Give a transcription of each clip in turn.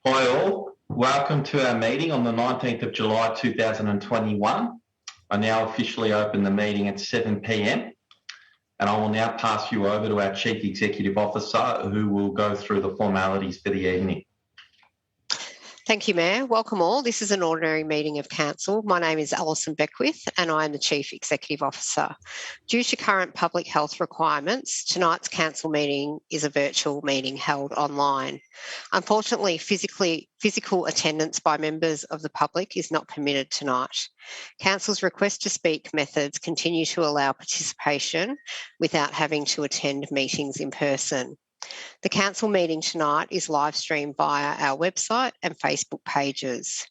Hi all, welcome to our meeting on the 19th of July 2021. I now officially open the meeting at 7 p.m. and I will now pass you over to our Chief Executive Officer who will go through the formalities for the evening. Thank you, Mayor. Welcome all. This is an ordinary meeting of Council. My name is Alison Beckwith and I am the Chief Executive Officer. Due to current public health requirements, tonight's Council meeting is a virtual meeting held online. Unfortunately, physical attendance by members of the public is not permitted tonight. Council's request to speak methods continue to allow participation without having to attend meetings in person. The Council meeting tonight is live streamed via our website and Facebook pages.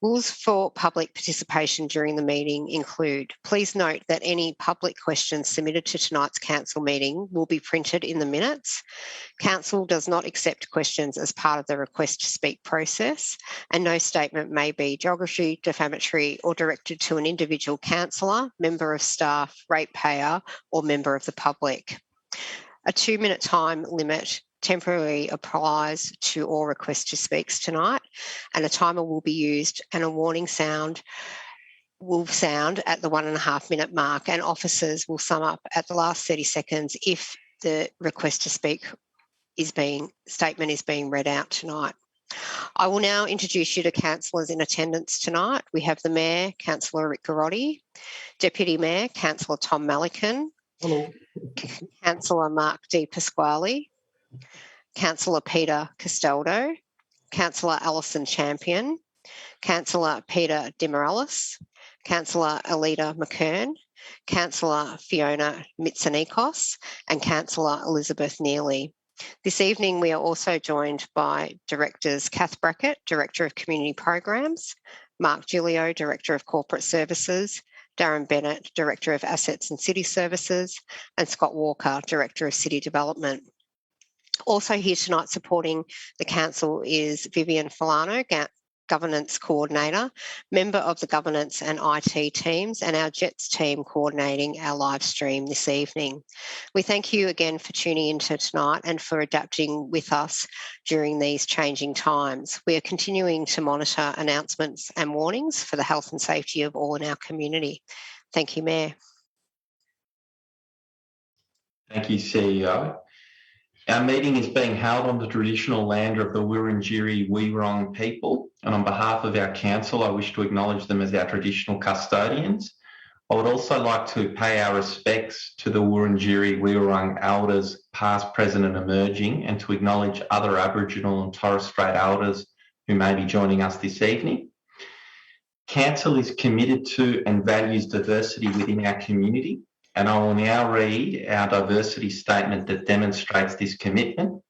Rules for public participation during the meeting include, please note that any public questions submitted to tonight's Council meeting will be printed in the minutes. Council does not accept questions as part of the request to speak process, and no statement may be derogatory, defamatory or directed to an individual councillor, member of staff, ratepayer or member of the public. A 2-minute time limit temporarily applies to all requests to speaks tonight, and a timer will be used and a warning sound will sound at the 1.5 minute mark, and officers will sum up at the last 30 seconds if the request to speak statement is being read out tonight. I will now introduce you to councillors in attendance tonight. We have the Mayor, Councillor Rick Garotti, Deputy Mayor, Councillor Tom Malikan. Hello. Councillor Mark Di Pasquale, Councillor Peter Castaldo, Councillor Alison Champion, Councillor Peter Demorales, Councillor Alida McKern, Councillor Fiona Mitsanikos and Councillor Elizabeth Neely. This evening we are also joined by Directors Kath Brackett, Director of Community Programs, Mark Giglio, Director of Corporate Services, Darren Bennett, Director of Assets and City Services, and Scott Walker, Director of City Development. Also here tonight supporting the Council is Vivian Fulano, Governance Coordinator, member of the Governance and IT teams, and our JETS team coordinating our live stream this evening. We thank you again for tuning into tonight and for adapting with us during these changing times. We are continuing to monitor announcements and warnings for the health and safety of all in our community. Thank you, Mayor. Thank you, CEO. Our meeting is being held on the traditional land of the Wurundjeri Woi-wurrung people, and on behalf of our council, I wish to acknowledge them as our traditional custodians. I would also like to pay our respects to the Wurundjeri Woi-wurrung elders, past, present and emerging, and to acknowledge other Aboriginal and Torres Strait elders who may be joining us this evening. Council is committed to and values diversity within our community, and I will now read our diversity statement that demonstrates this commitment.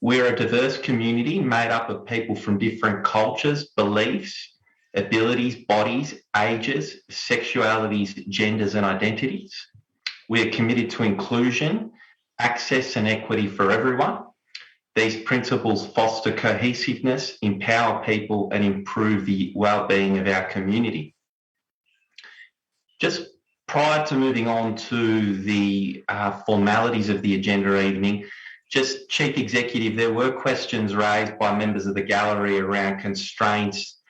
We're a diverse community made up of people from different cultures, beliefs, abilities, bodies, ages, sexualities, genders and identities. We are committed to inclusion, access and equity for everyone. These principles foster cohesiveness, empower people and improve the well-being of our community. Just prior to moving on to the formalities of the agenda evening, just Chief Executive, there were questions raised by members of the gallery around constraints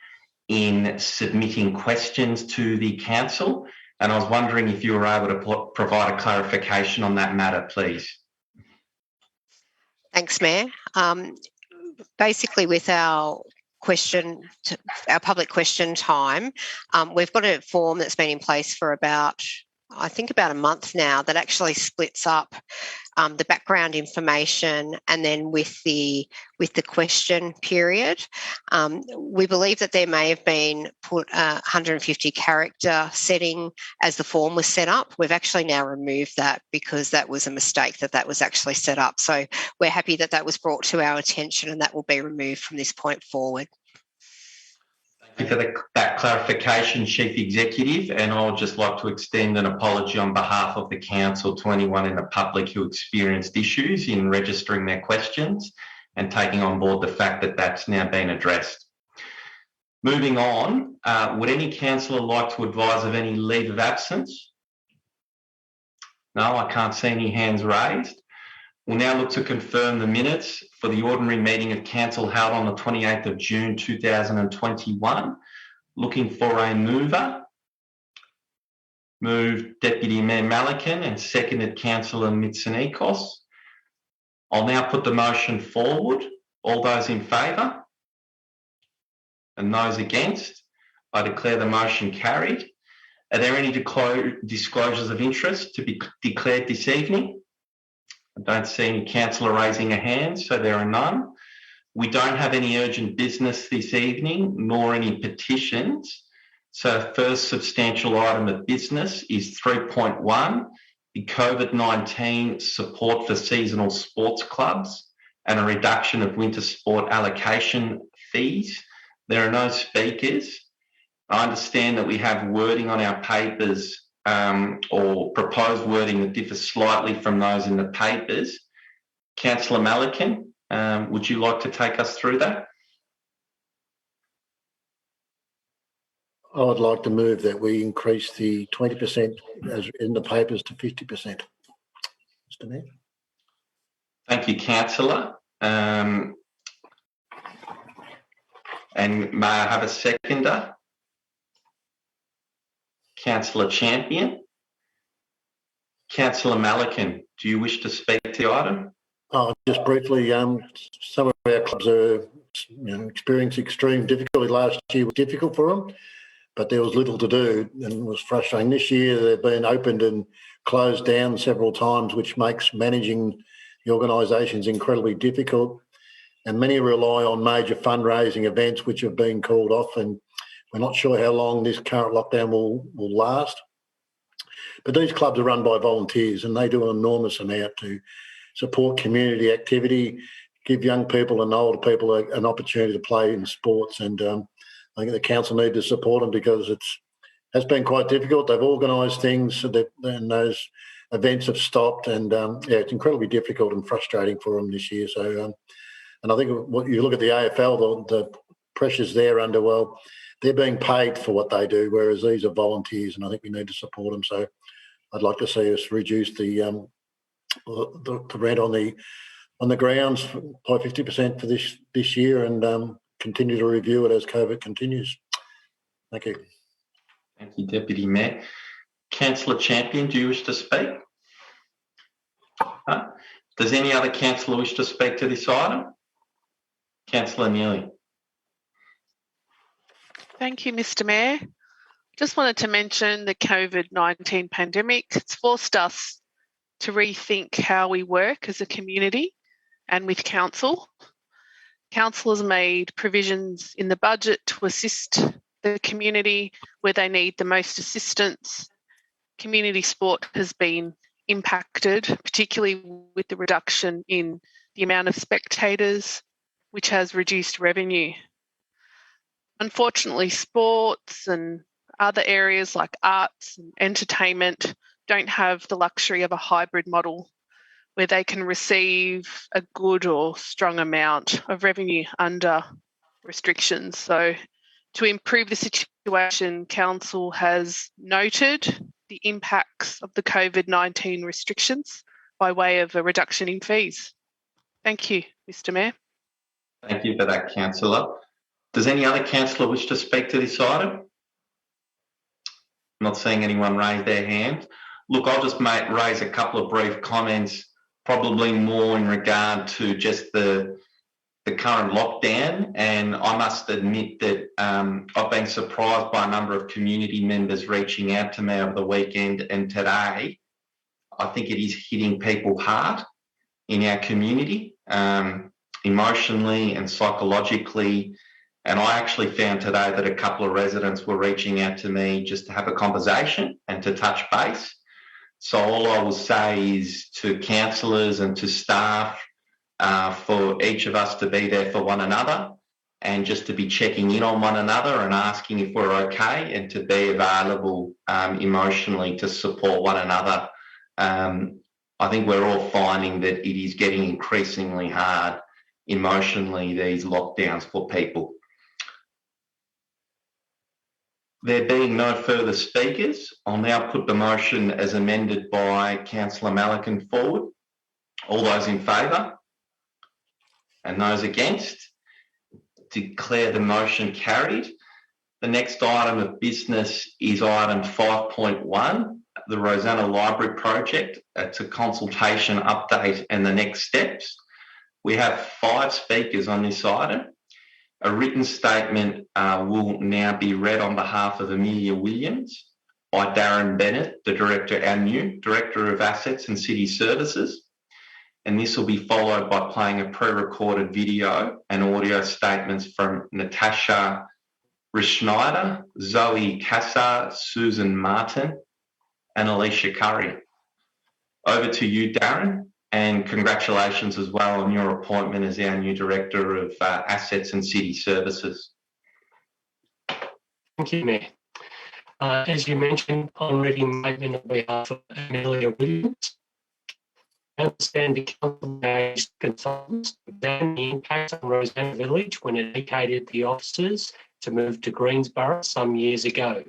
in submitting questions to the Council, and I was wondering if you were able to provide a clarification on that matter, please. Thanks, Mayor. Basically, with our public question time, we've got a form that's been in place for about a month now that actually splits up the background information and then with the question period. We believe that there may have been put a 150 character setting as the form was set up. We've actually now removed that because that was a mistake that was actually set up. So we're happy that that was brought to our attention and that will be removed from this point forward. Thank you for that clarification, Chief Executive, and I'll just like to extend an apology on behalf of the Council to anyone in the public who experienced issues in registering their questions and taking on board the fact that that's now been addressed. Moving on, would any councillor like to advise of any leave of absence? No, I can't see any hands raised. We'll now look to confirm the minutes for the ordinary meeting of council held on the 28th of June 2021. Looking for a mover. Moved Deputy Mayor Malikan and seconded Councillor Mitsonikos. I'll now put the motion forward. All those in favour? And those against? I declare the motion carried. Are there any disclosures of interest to be declared this evening? I don't see any councillor raising a hand, so there are none. We don't have any urgent business this evening, nor any petitions. So first substantial item of business is 3.1, the COVID-19 support for seasonal sports clubs and a reduction of winter sport allocation fees. There are no speakers. I understand that we have wording on our papers or proposed wording that differs slightly from those in the papers. Councillor Malikan, would you like to take us through that? I would like to move that we increase the 20% as in the papers to 50%. Mr. Mayor. Thank you, Councillor. And may I have a seconder? Councillor Champion. Councillor Malikan, do you wish to speak to the item? Just briefly, some of our clubs are experiencing extreme difficulty. Last year was difficult for them, but there was little to do and it was frustrating. This year they've been opened and closed down several times, which makes managing the organisations incredibly difficult. And many rely on major fundraising events which have been called off, and we're not sure how long this current lockdown will last. But these clubs are run by volunteers and they do an enormous amount to support community activity, give young people and older people an opportunity to play in sports. And I think the council need to support them because has been quite difficult. They've organised things and those events have stopped, and it's incredibly difficult and frustrating for them this year. So, and I think what you look at the AFL, the pressures they're under, well, they're being paid for what they do, whereas these are volunteers, and I think we need to support them. So I'd like to see us reduce the rent on the grounds by 50% for this year, and continue to review it as COVID continues. Thank you. Thank you, Deputy Mayor. Councillor Champion, do you wish to speak? Does any other councillor wish to speak to this item? Councillor Neely. Thank you, Mr. Mayor. Just wanted to mention the COVID-19 pandemic. It's forced us to rethink how we work as a community and with council. Council has made provisions in the budget to assist the community where they need the most assistance. Community sport has been impacted, particularly with the reduction in the amount of spectators, which has reduced revenue. Unfortunately, sports and other areas like arts and entertainment don't have the luxury of a hybrid model where they can receive a good or strong amount of revenue under restrictions. So to improve the situation, Council has noted the impacts of the COVID-19 restrictions by way of a reduction in fees. Thank you, Mr. Mayor. Thank you for that, Councillor. Does any other councillor wish to speak to this item? I'm not seeing anyone raise their hand. Look, I'll just raise a couple of brief comments, probably more in regard to just the current lockdown. And I must admit that I've been surprised by a number of community members reaching out to me over the weekend and today. I think it is hitting people hard in our community, emotionally and psychologically. And I actually found today that a couple of residents were reaching out to me just to have a conversation and to touch base. So all I will say is to councillors and to staff, for each of us to be there for one another and just to be checking in on one another and asking if we're okay, and to be available emotionally to support one another. I think we're all finding that it is getting increasingly hard emotionally, these lockdowns for people. There being no further speakers, I'll now put the motion as amended by Councillor Malikan forward. All those in favour? And those against? Declare the motion carried. The next item of business is item 5.1, the Rosanna Library Project. It's a consultation update and the next steps. We have 5 speakers on this item. A written statement will now be read on behalf of Amelia Williams by Darren Bennett, our new Director of Assets and City Services. And this will be followed by playing a pre-recorded video and audio statements from Natasha Schneider, Zoe Cassar, Susan Martin, and Alicia Curry. Over to you, Darren, and congratulations as well on your appointment as our new Director of Assets and City Services. Thank you, Mayor. As you mentioned, I'm reading statement on behalf of Amelia Williams. I understand the council engaged consultants to examine the impact on Rosanna Village when it vacated the offices to move to Greensborough some years ago.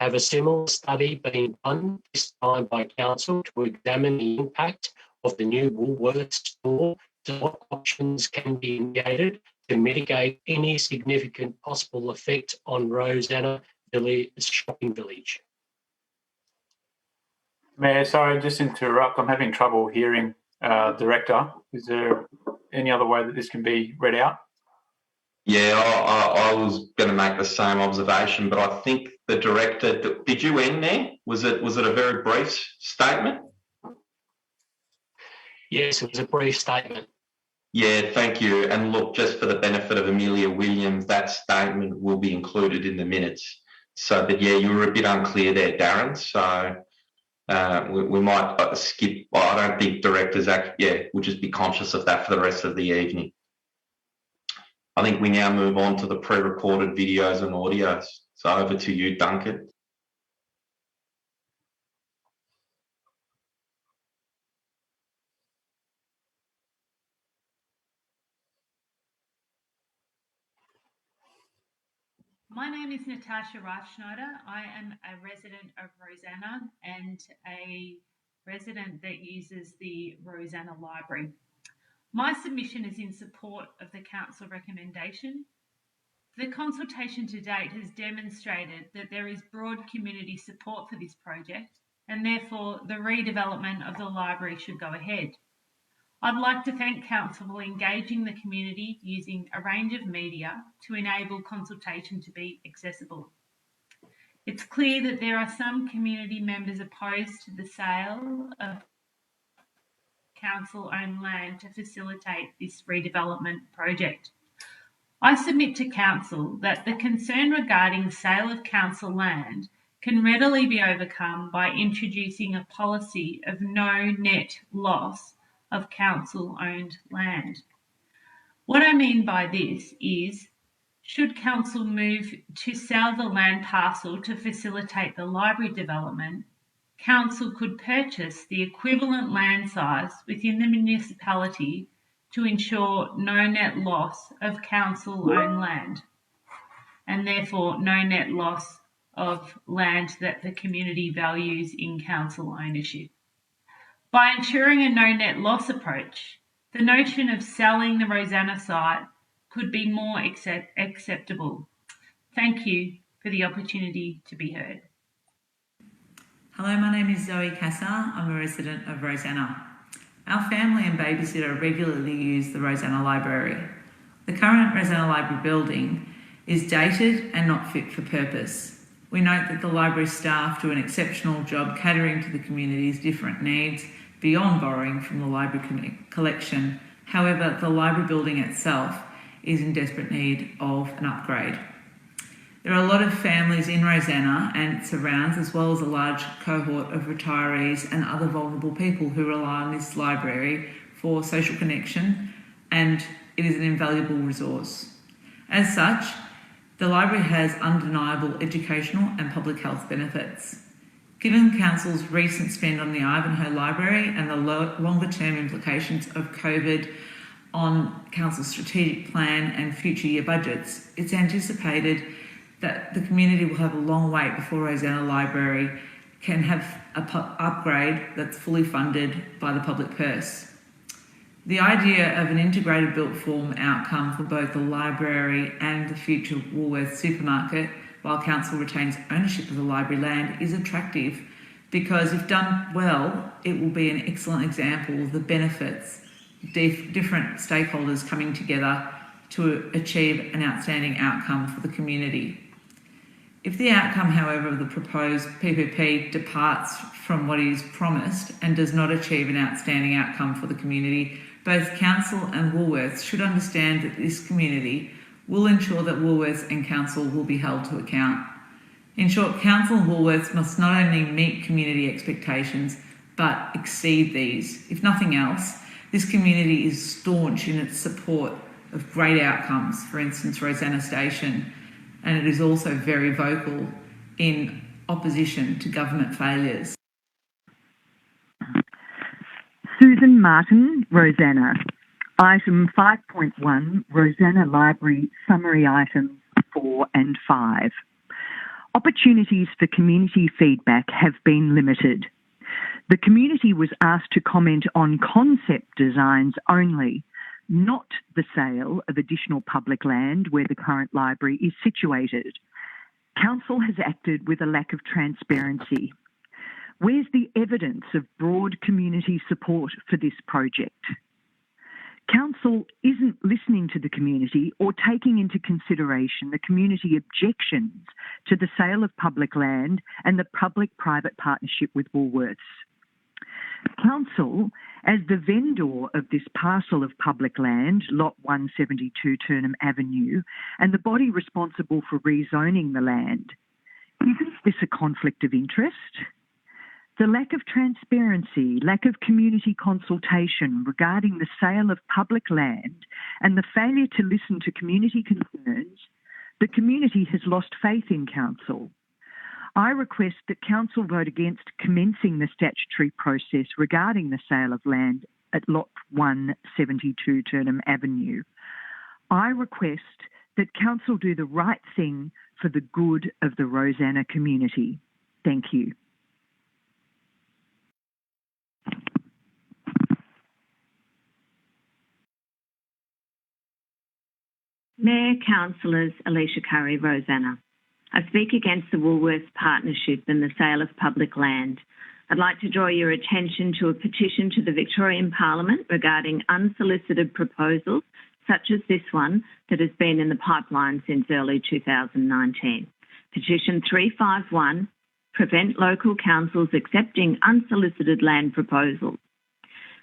Have a similar study been done, this time by council, to examine the impact of the new Woolworths store, to what options can be initiated to mitigate any significant possible effect on Rosanna Village shopping village? Mayor, sorry, just to interrupt. I'm having trouble hearing Director. Is there any other way that this can be read out? Yeah, I was going to make the same observation, but I think the Director, did you end there? Was it a very brief statement? Yes, it was a brief statement. Yeah, thank you. And look, just for the benefit of Amelia Williams, that statement will be included in the minutes. So, but yeah, you were a bit unclear there, Darren. So we might skip. Well, I don't think directors we'll just be conscious of that for the rest of the evening. I think we now move on to the pre-recorded videos and audios. So over to you, Duncan. My name is Natasha Schneider. I am a resident of Rosanna and a resident that uses the Rosanna Library. My submission is in support of the council recommendation. The consultation to date has demonstrated that there is broad community support for this project, and therefore the redevelopment of the library should go ahead. I'd like to thank council for engaging the community using a range of media to enable consultation to be accessible. It's clear that there are some community members opposed to the sale of council-owned land to facilitate this redevelopment project. I submit to council that the concern regarding sale of council land can readily be overcome by introducing a policy of no net loss of council-owned land. What I mean by this is, should council move to sell the land parcel to facilitate the library development, council could purchase the equivalent land size within the municipality to ensure no net loss of council-owned land, and therefore no net loss of land that the community values in council ownership. By ensuring a no net loss approach, the notion of selling the Rosanna site could be more acceptable. Thank you for the opportunity to be heard. Hello, my name is Zoe Cassar. I'm a resident of Rosanna. Our family and babysitter regularly use the Rosanna Library. The current Rosanna Library building is dated and not fit for purpose. We note that the library staff do an exceptional job catering to the community's different needs beyond borrowing from the library collection. However, the library building itself is in desperate need of an upgrade. There are a lot of families in Rosanna and its surrounds, as well as a large cohort of retirees and other vulnerable people who rely on this library for social connection, and it is an invaluable resource. As such, the library has undeniable educational and public health benefits. Given Council's recent spend on the Ivanhoe Library and the longer-term implications of COVID on Council's strategic plan and future year budgets, it's anticipated that the community will have a long wait before Rosanna Library can have an upgrade that's fully funded by the public purse. The idea of an integrated built form outcome for both the library and the future Woolworths supermarket, while council retains ownership of the library land, is attractive because if done well, it will be an excellent example of the benefits of different stakeholders coming together to achieve an outstanding outcome for the community. If the outcome, however, of the proposed PPP departs from what is promised and does not achieve an outstanding outcome for the community, both council and Woolworths should understand that this community will ensure that Woolworths and council will be held to account. In short, council and Woolworths must not only meet community expectations, but exceed these. If nothing else, this community is staunch in its support of great outcomes, for instance, Rosanna Station, and it is also very vocal in opposition to government failures. Susan Martin, Rosanna. Item 5.1, Rosanna Library Summary Items 4 and 5. Opportunities for community feedback have been limited. The community was asked to comment on concept designs only, not the sale of additional public land where the current library is situated. Council has acted with a lack of transparency. Where's the evidence of broad community support for this project? Council isn't listening to the community or taking into consideration the community objections to the sale of public land and the public-private partnership with Woolworths. Council, as the vendor of this parcel of public land, Lot 172 Turnham Avenue, and the body responsible for rezoning the land, isn't this a conflict of interest? The lack of transparency, lack of community consultation regarding the sale of public land and the failure to listen to community concerns, the community has lost faith in council. I request that council vote against commencing the statutory process regarding the sale of land at Lot 172 Turnham Avenue. I request that council do the right thing for the good of the Rosanna community. Thank you. Mayor, Councillors, Alicia Curry, Rosanna. I speak against the Woolworths partnership and the sale of public land. I'd like to draw your attention to a petition to the Victorian Parliament regarding unsolicited proposals, such as this one that has been in the pipeline since early 2019. Petition 351, prevent local councils accepting unsolicited land proposals.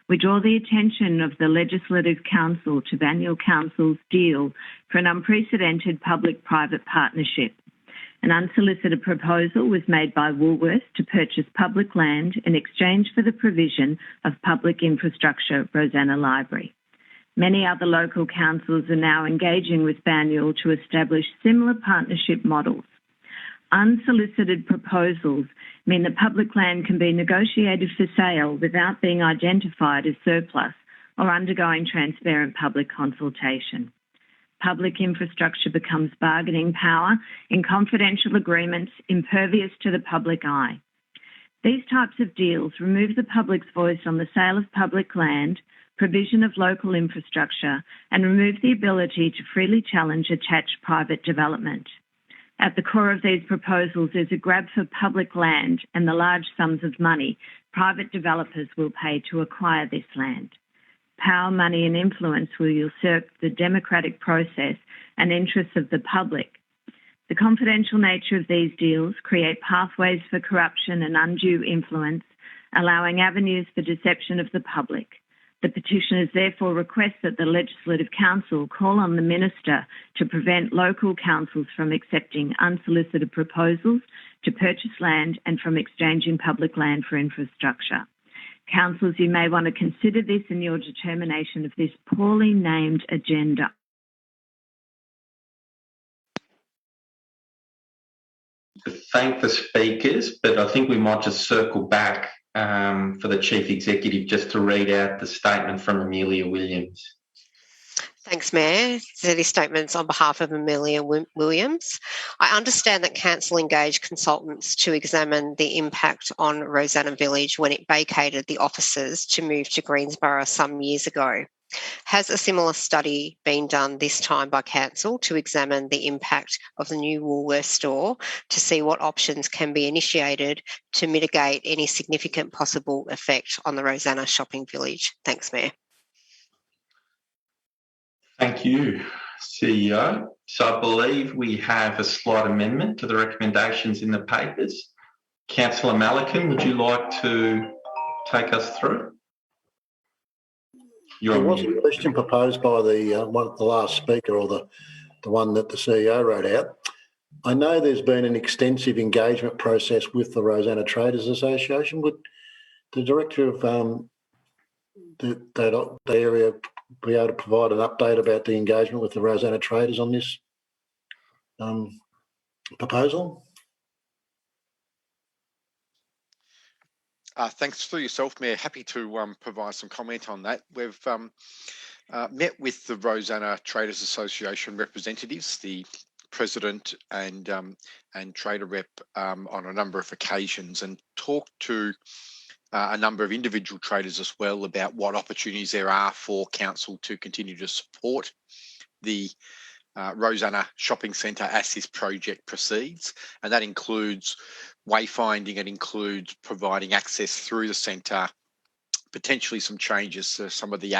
We draw the attention of the Legislative Council to Vaniel Council's deal for an unprecedented public-private partnership. An unsolicited proposal was made by Woolworths to purchase public land in exchange for the provision of public infrastructure, Rosanna Library. Many other local councils are now engaging with Vaniel to establish similar partnership models. Unsolicited proposals mean that public land can be negotiated for sale without being identified as surplus or undergoing transparent public consultation. Public infrastructure becomes bargaining power in confidential agreements impervious to the public eye. These types of deals remove the public's voice on the sale of public land, provision of local infrastructure, and remove the ability to freely challenge attached private development. At the core of these proposals is a grab for public land and the large sums of money private developers will pay to acquire this land. Power, money and influence will usurp the democratic process and interests of the public. The confidential nature of these deals create pathways for corruption and undue influence, allowing avenues for deception of the public. The petitioners therefore request that the Legislative Council call on the Minister to prevent local councils from accepting unsolicited proposals to purchase land and from exchanging public land for infrastructure. Councils, you may want to consider this in your determination of this poorly named agenda. Thank the speakers, but I think we might just circle back for the Chief Executive just to read out the statement from Amelia Williams. Thanks, Mayor. These statements on behalf of Amelia Williams. I understand that Council engaged consultants to examine the impact on Rosanna Village when it vacated the offices to move to Greensborough some years ago. Has a similar study been done this time by Council to examine the impact of the new Woolworths store to see what options can be initiated to mitigate any significant possible effect on the Rosanna shopping village? Thanks, Mayor. Thank you, CEO. So I believe we have a slight amendment to the recommendations in the papers. Councillor Malikan, would you like to take us through? There was a question proposed by the last speaker, or the one that the CEO wrote out. I know there's been an extensive engagement process with the Rosanna Traders Association. Would the director of that area be able to provide an update about the engagement with the Rosanna Traders on this proposal? Thanks for yourself, Mayor. Happy to provide some comment on that. We've met with the Rosanna Traders Association representatives, the president and trader rep on a number of occasions, and talked to a number of individual traders as well about what opportunities there are for council to continue to support the Rosanna Shopping Centre as this project proceeds. And that includes wayfinding, it includes providing access through the centre, potentially some changes to some of the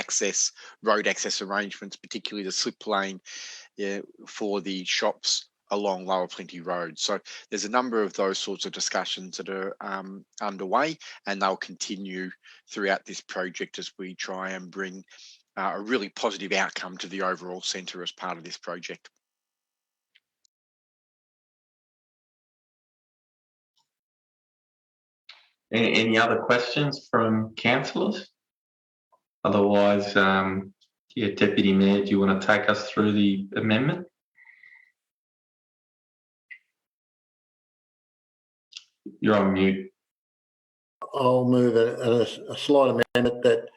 road access arrangements, particularly the slip lane for the shops along Lower Plenty Road. So there's a number of those sorts of discussions that are underway, and they'll continue throughout this project as we try and bring a really positive outcome to the overall centre as part of this project. Any other questions from councillors? Otherwise, Deputy Mayor, do you want to take us through the amendment? You're on mute. I'll move a slight amendment that,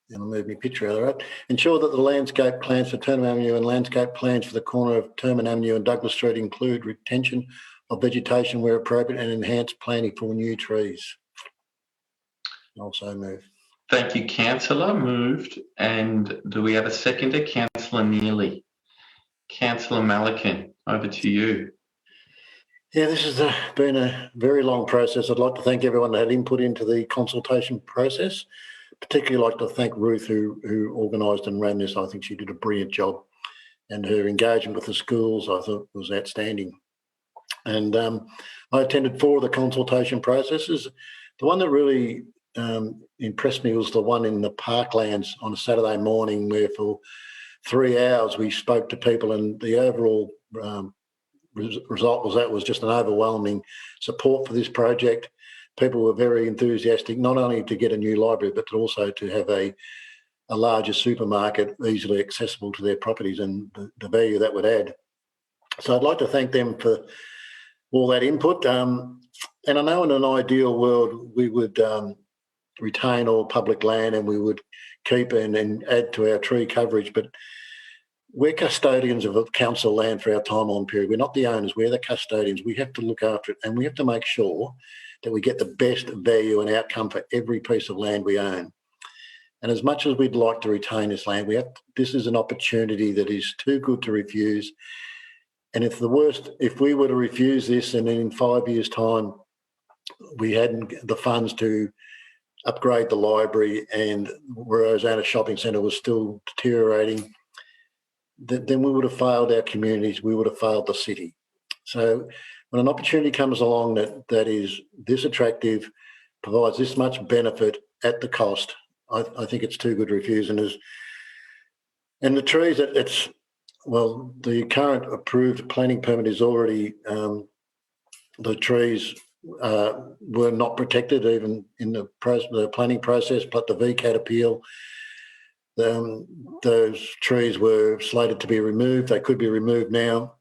and I'll move my picture out of that. Ensure that the landscape plans for Turnham Avenue and landscape plans for the corner of Turnham Avenue and Douglas Street include retention of vegetation where appropriate and enhanced planting for new trees. Also move. Thank you, Councillor. Moved. And do we have a seconder? Councillor Neely. Councillor Malikan, over to you. Yeah, this has been a very long process. I'd like to thank everyone that had input into the consultation process. Particularly like to thank Ruth, who organised and ran this. I think she did a brilliant job, and her engagement with the schools I thought was outstanding. And I attended 4 of the consultation processes. The one that really impressed me was the one in the Parklands on a Saturday morning, where for 3 hours we spoke to people, and the overall result was just an overwhelming support for this project. People were very enthusiastic, not only to get a new library, but also to have a larger supermarket easily accessible to their properties, and the value that would add. So I'd like to thank them for all that input. And I know in an ideal world we would retain all public land and we would keep and add to our tree coverage, but we're custodians of council land for our time on period. We're not the owners, we're the custodians. We have to look after it, and we have to make sure that we get the best value and outcome for every piece of land we own. And as much as we'd like to retain this land, this is an opportunity that is too good to refuse. And if we were to refuse this, and then in 5 years' time we hadn't the funds to upgrade the library and Rosanna Shopping Centre was still deteriorating, then we would have failed our communities, we would have failed the city. So when an opportunity comes along that is this attractive, provides this much benefit at the cost, I think it's too good to refuse. And the trees, the current approved planting permit is already, the trees were not protected even in the planning process, but the VCAT appeal, those trees were slated to be removed. They could be removed now.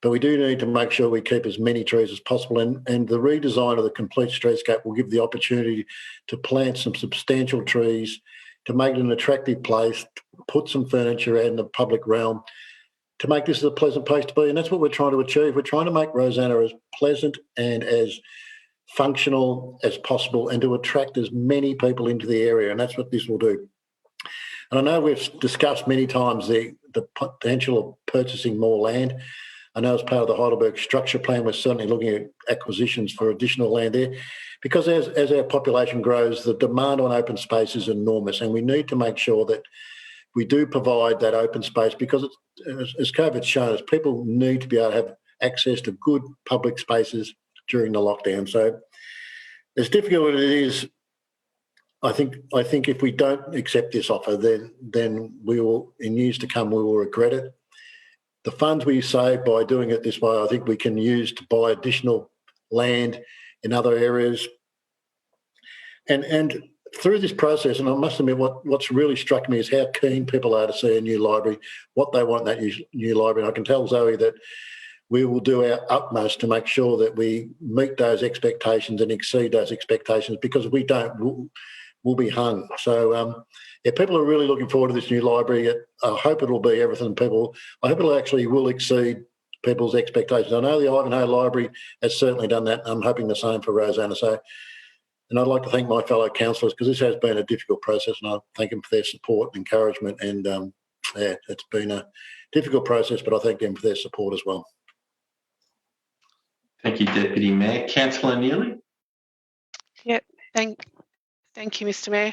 But we do need to make sure we keep as many trees as possible, and the redesign of the complete streetscape will give the opportunity to plant some substantial trees to make it an attractive place, to put some furniture out in the public realm, to make this a pleasant place to be. And that's what we're trying to achieve. We're trying to make Rosanna as pleasant and as functional as possible and to attract as many people into the area. And that's what this will do. And I know we've discussed many times the potential of purchasing more land. I know as part of the Heidelberg Structure Plan, we're certainly looking at acquisitions for additional land there, because as our population grows, the demand on open space is enormous, and we need to make sure that we do provide that open space, because as COVID's shown us, people need to be able to have access to good public spaces during the lockdown. So as difficult as it is, I think if we don't accept this offer, then we will, in years to come, we will regret it. The funds we save by doing it this way, I think we can use to buy additional land in other areas. And through this process, and I must admit, what's really struck me is how keen people are to see a new library, what they want in that new library. And I can tell Zoe that we will do our utmost to make sure that we meet those expectations and exceed those expectations, because if we don't, we'll be hung. So, people are really looking forward to this new library. I hope it'll be everything I hope it'll actually will exceed people's expectations. I know the Ivanhoe Library has certainly done that. I'm hoping the same for Rosanna. So, and I'd like to thank my fellow councillors, because this has been a difficult process, and I thank them for their support and encouragement. And it's been a difficult process, but I thank them for their support as well. Thank you, Deputy Mayor. Councillor Neely? Yeah, thank you, Mr. Mayor.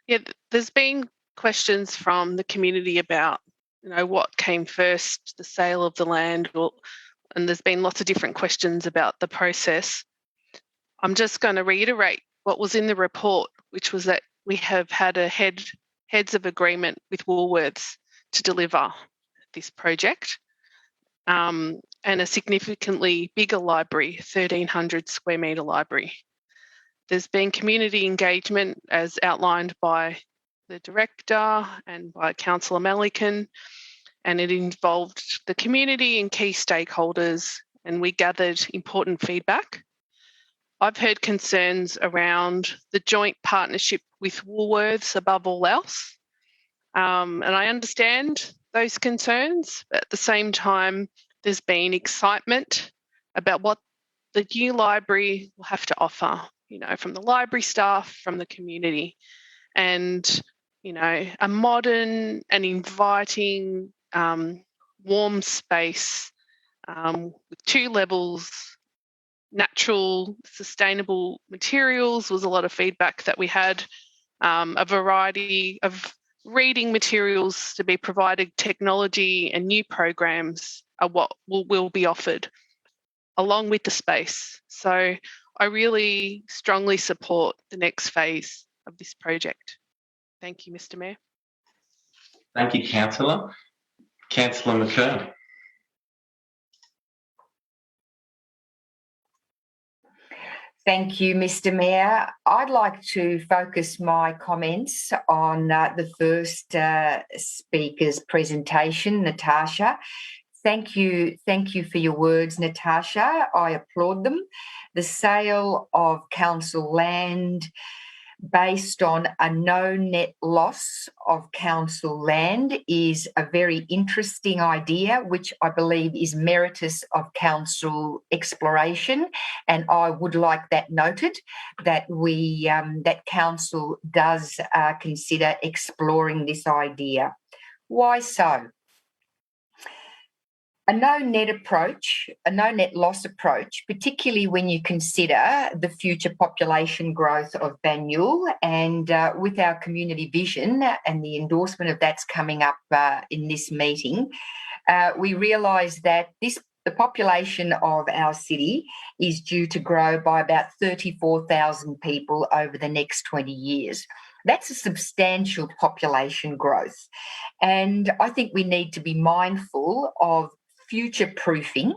Yeah, there's been questions from the community about, what came first, the sale of the land, and there's been lots of different questions about the process. I'm just going to reiterate what was in the report, which was that we have had a heads of agreement with Woolworths to deliver this project, and a significantly bigger library, 1,300 square metre library. There's been community engagement as outlined by the Director and by Councillor Melican, and it involved the community and key stakeholders, and we gathered important feedback. I've heard concerns around the joint partnership with Woolworths above all else, and I understand those concerns. But at the same time, there's been excitement about what the new library will have to offer, from the library staff, from the community, and, a modern and inviting, warm space with 2 levels, natural, sustainable materials was a lot of feedback that we had, a variety of reading materials to be provided, technology and new programs are what will be offered along with the space. So I really strongly support the next phase of this project. Thank you, Mr. Mayor. Thank you, Councillor. Councillor McKern. Thank you, Mr. Mayor. I'd like to focus my comments on the first speaker's presentation, Natasha. Thank you for your words, Natasha. I applaud them. The sale of council land based on a no net loss of council land is a very interesting idea, which I believe is meritorious of council exploration. And I would like that noted, that that council does consider exploring this idea. Why so? A no net loss approach, particularly when you consider the future population growth of Banyule, and with our community vision and the endorsement of that's coming up in this meeting, we realise that the population of our city is due to grow by about 34,000 people over the next 20 years. That's a substantial population growth. And I think we need to be mindful of future-proofing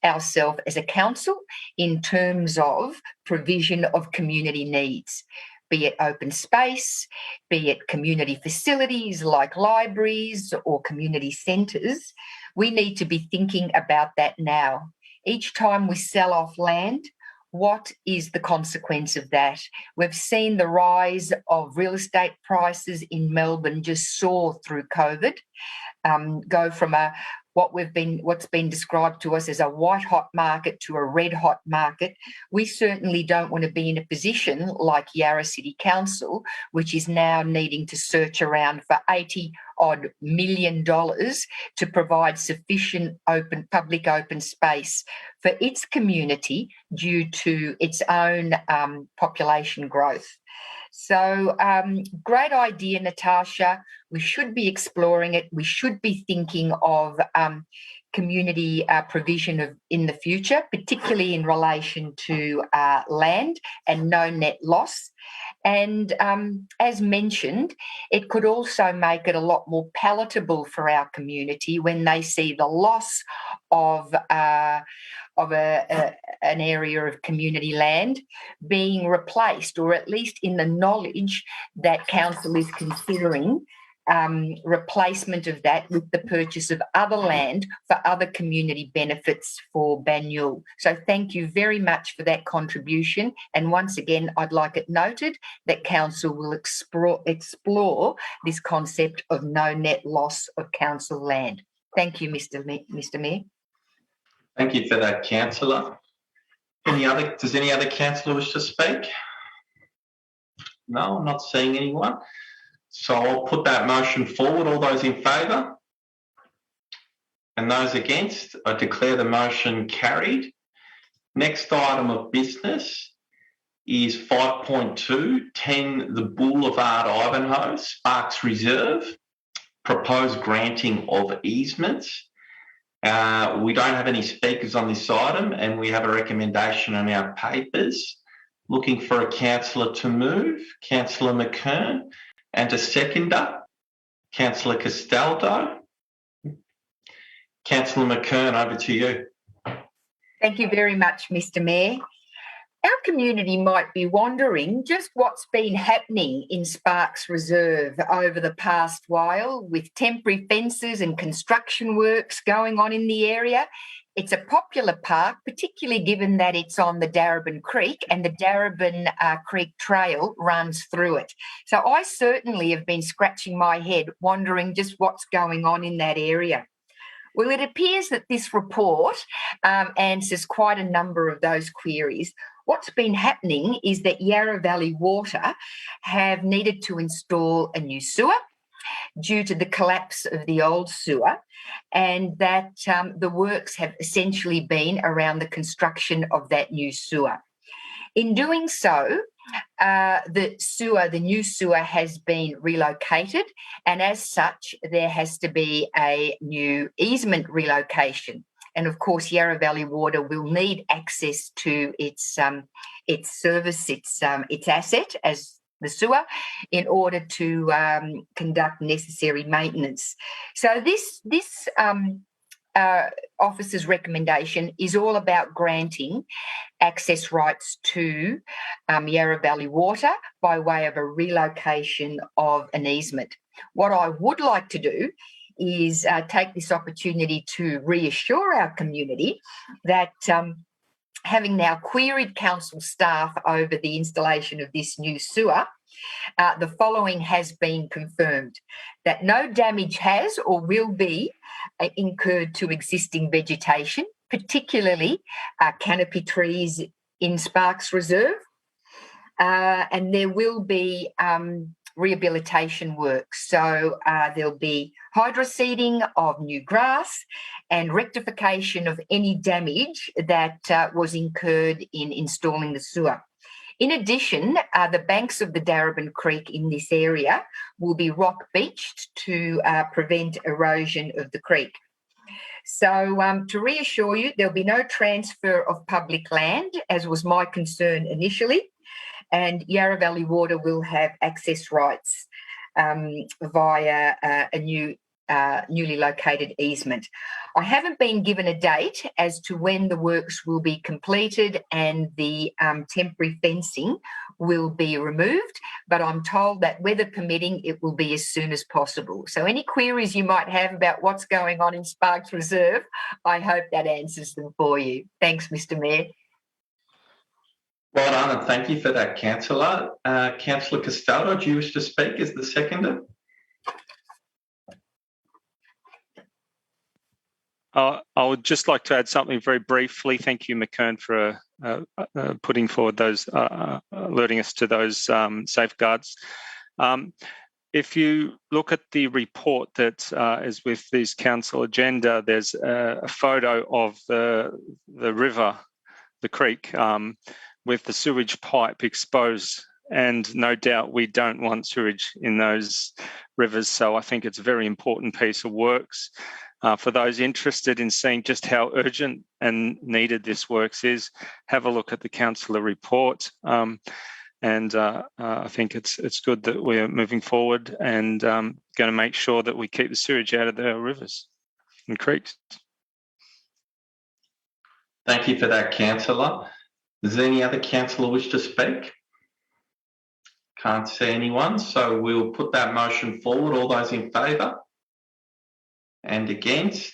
ourselves as a council in terms of provision of community needs, be it open space, be it community facilities like libraries or community centres. We need to be thinking about that now. Each time we sell off land, what is the consequence of that? We've seen the rise of real estate prices in Melbourne just soar through COVID, go from what's been described to us as a white hot market to a red hot market. We certainly don't want to be in a position like Yarra City Council, which is now needing to search around for $80-odd million to provide sufficient public open space for its community due to its own population growth. So great idea, Natasha. We should be exploring it. We should be thinking of community provision in the future, particularly in relation to land and no net loss. And as mentioned, it could also make it a lot more palatable for our community when they see the loss of an area of community land being replaced, or at least in the knowledge that council is considering replacement of that with the purchase of other land for other community benefits for Banyule. So thank you very much for that contribution. And once again, I'd like it noted that council will explore this concept of no net loss of council land. Thank you, Mr. Mayor. Thank you for that, Councillor. Does any other councillor wish to speak? No, I'm not seeing anyone. So I'll put that motion forward. All those in favour? And those against? I declare the motion carried. Next item of business is 5.2, 10 the Boulevard Ivanhoe, Sparks Reserve, proposed granting of easements. We don't have any speakers on this item, and we have a recommendation on our papers. Looking for a councillor to move, Councillor McKern, and a seconder, Councillor Castaldo. Councillor McKern, over to you. Thank you very much, Mr. Mayor. Our community might be wondering just what's been happening in Sparks Reserve over the past while with temporary fences and construction works going on in the area. It's a popular park, particularly given that it's on the Darebin Creek and the Darebin Creek Trail runs through it. So I certainly have been scratching my head wondering just what's going on in that area. Well, it appears that this report answers quite a number of those queries. What's been happening is that Yarra Valley Water have needed to install a new sewer due to the collapse of the old sewer, and that the works have essentially been around the construction of that new sewer. In doing so, the new sewer has been relocated, and as such, there has to be a new easement relocation. And of course, Yarra Valley Water will need access to its service, its asset as the sewer, in order to conduct necessary maintenance. So this officer's recommendation is all about granting access rights to Yarra Valley Water by way of a relocation of an easement. What I would like to do is take this opportunity to reassure our community that having now queried council staff over the installation of this new sewer, the following has been confirmed: that no damage has or will be incurred to existing vegetation, particularly canopy trees in Sparks Reserve, and there will be rehabilitation work. So there'll be hydroseeding of new grass and rectification of any damage that was incurred in installing the sewer. In addition, the banks of the Darebin Creek in this area will be rock beached to prevent erosion of the creek. So to reassure you, there'll be no transfer of public land, as was my concern initially, and Yarra Valley Water will have access rights via a newly located easement. I haven't been given a date as to when the works will be completed and the temporary fencing will be removed, but I'm told that weather permitting, it will be as soon as possible. So any queries you might have about what's going on in Sparks Reserve, I hope that answers them for you. Thanks, Mr. Mayor. Well done, and thank you for that, Councillor. Councillor Castaldo, do you wish to speak as the seconder? I would just like to add something very briefly. Thank you, McKern, for putting forward those, alerting us to those safeguards. If you look at the report that is with this council agenda, there's a photo of the river, the creek, with the sewage pipe exposed. And no doubt we don't want sewage in those rivers. So I think it's a very important piece of works. For those interested in seeing just how urgent and needed this works is, have a look at the councillor report. I think it's good that we're moving forward and going to make sure that we keep the sewage out of the rivers and creeks. Thank you for that, Councillor. Does any other councillor wish to speak? Can't see anyone, so we'll put that motion forward. All those in favour and against?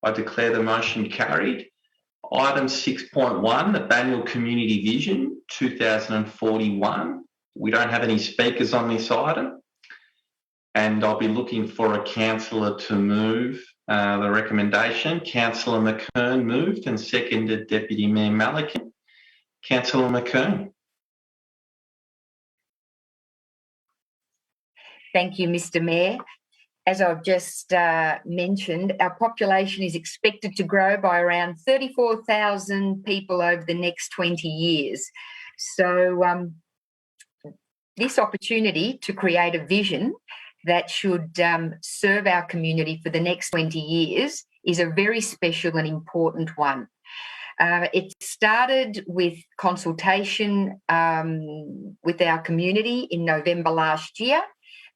I declare the motion carried. Item 6.1, the Banyule Community Vision 2041. We don't have any speakers on this item, and I'll be looking for a councillor to move the recommendation. Councillor McKern moved and seconded Deputy Mayor Mallaghan. Councillor McKern. Thank you, Mr. Mayor. As I've just mentioned, our population is expected to grow by around 34,000 people over the next 20 years. So this opportunity to create a vision that should serve our community for the next 20 years is a very special and important one. It started with consultation with our community in November last year,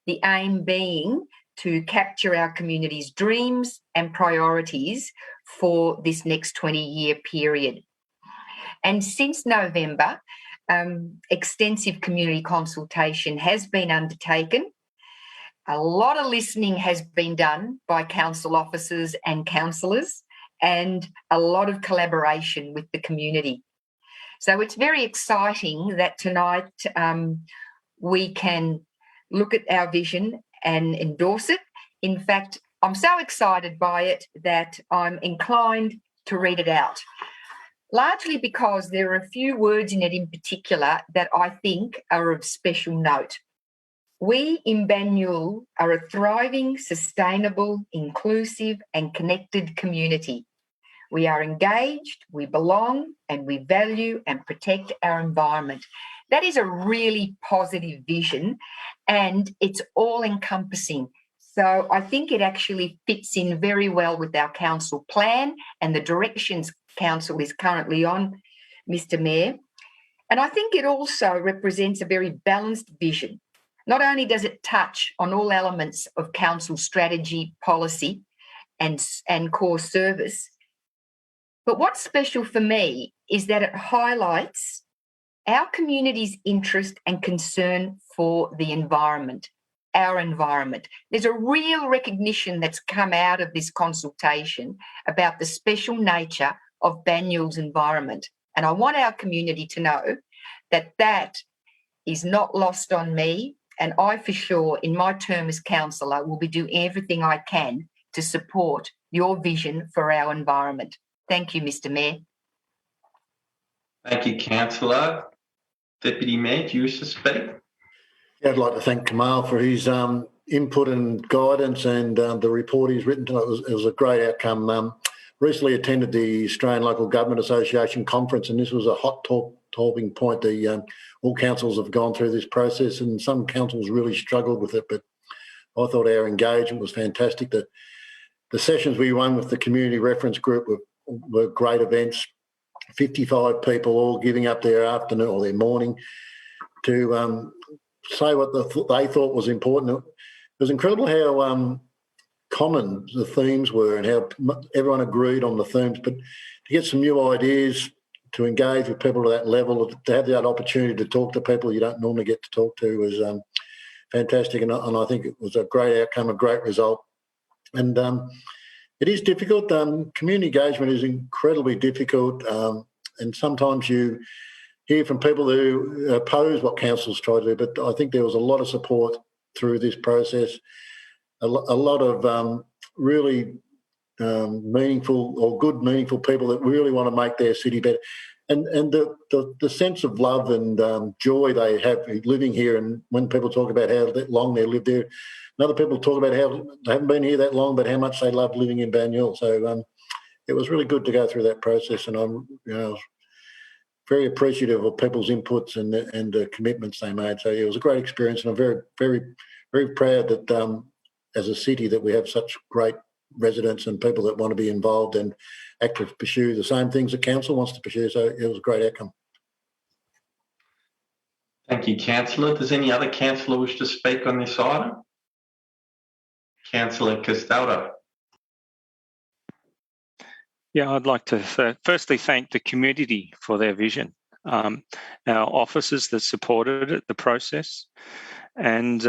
the aim being to capture our community's dreams and priorities for this next 20-year period. And since November, extensive community consultation has been undertaken. A lot of listening has been done by council officers and councillors, and a lot of collaboration with the community. So it's very exciting that tonight we can look at our vision and endorse it. In fact, I'm so excited by it that I'm inclined to read it out, largely because there are a few words in it in particular that I think are of special note. We in Banyule are a thriving, sustainable, inclusive and connected community. We are engaged, we belong, and we value and protect our environment. That is a really positive vision, and it's all-encompassing. So I think it actually fits in very well with our council plan and the directions council is currently on, Mr. Mayor. And I think it also represents a very balanced vision. Not only does it touch on all elements of council strategy, policy, and core service, but what's special for me is that it highlights our community's interest and concern for the environment, our environment. There's a real recognition that's come out of this consultation about the special nature of Banyule's environment. And I want our community to know that that is not lost on me. And I, for sure, in my term as councillor, will be doing everything I can to support your vision for our environment. Thank you, Mr. Mayor. Thank you, Councillor. Deputy Mayor, do you wish to speak? Yeah, I'd like to thank Kamal for his input and guidance and the report he's written tonight. It was a great outcome. Recently attended the Australian Local Government Association conference, and this was a hot talking point. All councils have gone through this process, and some councils really struggled with it, but I thought our engagement was fantastic. The sessions we run with the Community Reference Group were great events. 55 people all giving up their afternoon or their morning to say what they thought was important. It was incredible how common the themes were and how everyone agreed on the themes, but to get some new ideas, to engage with people to that level, to have that opportunity to talk to people you don't normally get to talk to was fantastic, and I think it was a great outcome, a great result. And it is difficult. Community engagement is incredibly difficult, and sometimes you hear from people who oppose what councils try to do, but I think there was a lot of support through this process, a lot of really meaningful or good meaningful people that really want to make their city better. And the sense of love and joy they have living here, and when people talk about how long they lived there, and other people talk about how they haven't been here that long, but how much they love living in Banyule. So it was really good to go through that process, and I'm very appreciative of people's inputs and the commitments they made. So it was a great experience, and I'm very, very, very proud that as a city that we have such great residents and people that want to be involved and actively pursue the same things that council wants to pursue. So it was a great outcome. Thank you, Councillor. Does any other councillor wish to speak on this item? Councillor Castaldo. Yeah, I'd like to firstly thank the community for their vision, our officers that supported it, the process, and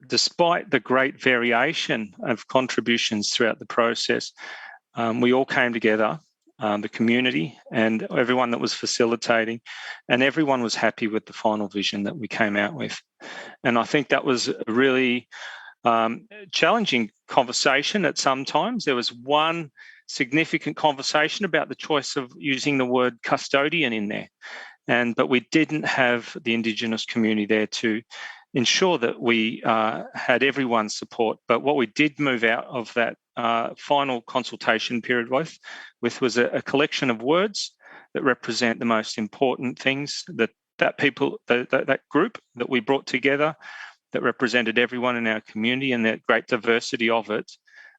despite the great variation of contributions throughout the process, we all came together, the community and everyone that was facilitating, and everyone was happy with the final vision that we came out with. And I think that was a really challenging conversation at some times. There was one significant conversation about the choice of using the word custodian in there. But we didn't have the Indigenous community there to ensure that we had everyone's support. But what we did move out of that final consultation period with was a collection of words that represent the most important things that people, that group that we brought together, that represented everyone in our community and that great diversity of it,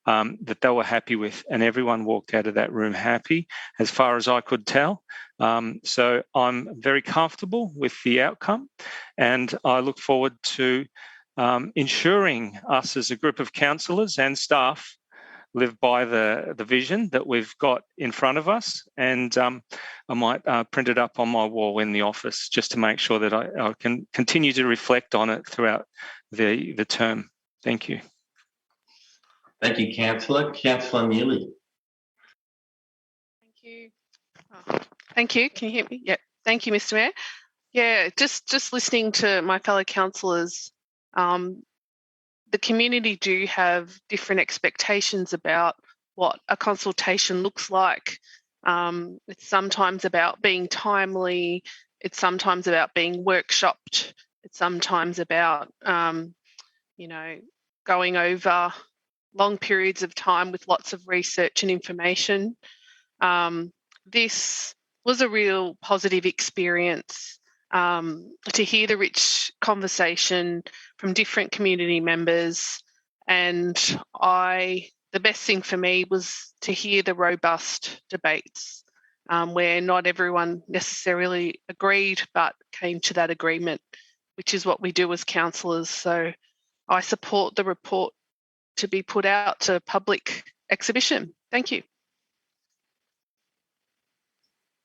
that they were happy with, and everyone walked out of that room happy, as far as I could tell. So I'm very comfortable with the outcome, and I look forward to ensuring us as a group of councillors and staff live by the vision that we've got in front of us. And I might print it up on my wall in the office just to make sure that I can continue to reflect on it throughout the term. Thank you. Thank you, Councillor. Councillor Neely. Thank you. Thank you. Can you hear me? Yeah. Thank you, Mr. Mayor. Yeah, just listening to my fellow councillors, the community do have different expectations about what a consultation looks like. It's sometimes about being timely. It's sometimes about being workshopped. It's sometimes about, going over long periods of time with lots of research and information. This was a real positive experience to hear the rich conversation from different community members. And the best thing for me was to hear the robust debates where not everyone necessarily agreed, but came to that agreement, which is what we do as councillors. So I support the report to be put out to public exhibition. Thank you.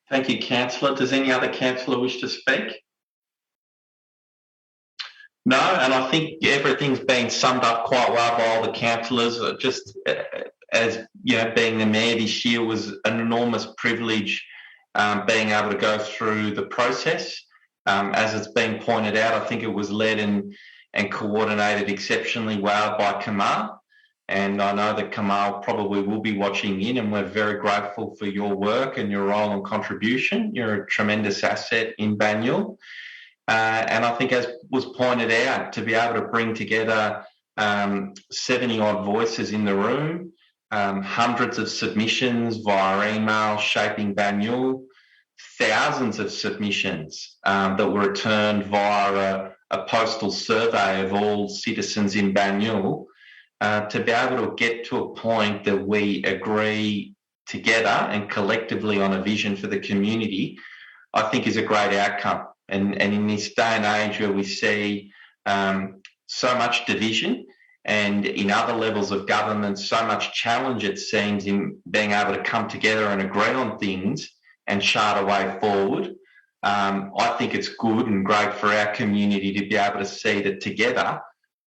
Thank you, Councillor. Does any other councillor wish to speak? No, and I think everything's been summed up quite well by all the councillors. Just as being the mayor this year was an enormous privilege, being able to go through the process. As it's been pointed out, I think it was led and coordinated exceptionally well by Kamal. And I know that Kamal probably will be watching in, and we're very grateful for your work and your role and contribution. You're a tremendous asset in Banyule. And I think, as was pointed out, to be able to bring together 70-odd voices in the room, hundreds of submissions via email shaping Banyule, thousands of submissions that were returned via a postal survey of all citizens in Banyule, to be able to get to a point that we agree together and collectively on a vision for the community, I think is a great outcome. And in this day and age where we see so much division and in other levels of government so much challenge, it seems, in being able to come together and agree on things and chart a way forward, I think it's good and great for our community to be able to see that together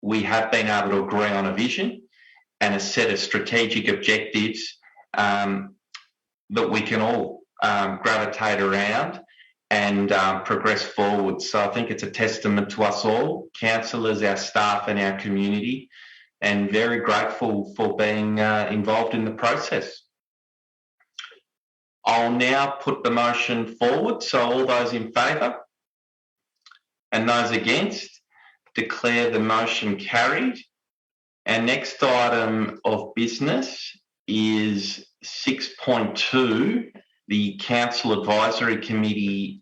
we have been able to agree on a vision and a set of strategic objectives that we can all gravitate around and progress forward. So I think it's a testament to us all, councillors, our staff and our community, and very grateful for being involved in the process. I'll now put the motion forward. So all those in favour and those against, declare the motion carried. Our next item of business is 6.2, the Council Advisory Committee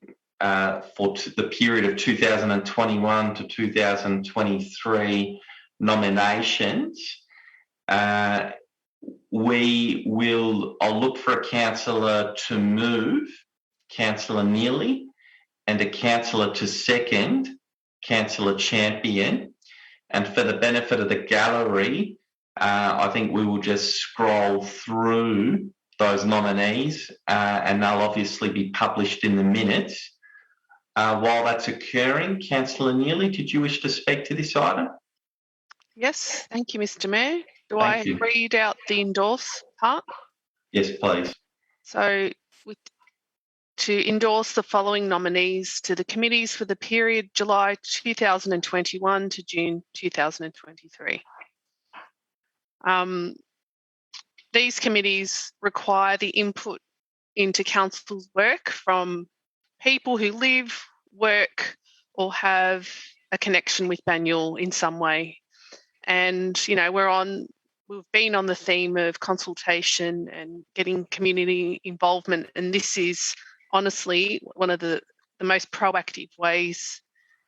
for the period of 2021 to 2023 nominations. I'll look for a councillor to move, Councillor Neely, and a councillor to second, Councillor Champion. And for the benefit of the gallery, I think we will just scroll through those nominees and they'll obviously be published in the minutes. While that's occurring, Councillor Neely, did you wish to speak to this item? Yes, thank you, Mr. Mayor. Do I read out the endorse part? Yes, please. So to endorse the following nominees to the committees for the period July 2021 to June 2023. These committees require the input into council's work from people who live, work, or have a connection with Banyule in some way. And, you know, we've been on the theme of consultation and getting community involvement, and this is honestly one of the most proactive ways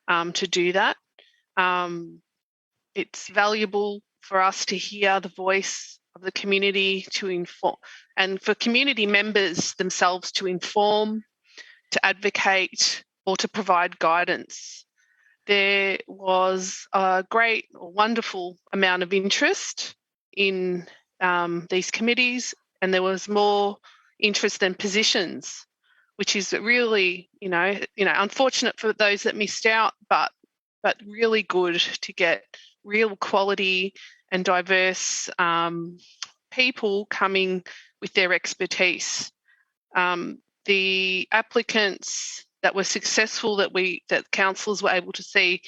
to do that. It's valuable for us to hear the voice of the community, to inform, and for community members themselves to inform, to advocate, or to provide guidance. There was a great or wonderful amount of interest in these committees, and there was more interest than positions, which is really, you know, unfortunate for those that missed out, but really good to get real quality and diverse people coming with their expertise. The applicants that were successful that councillors were able to see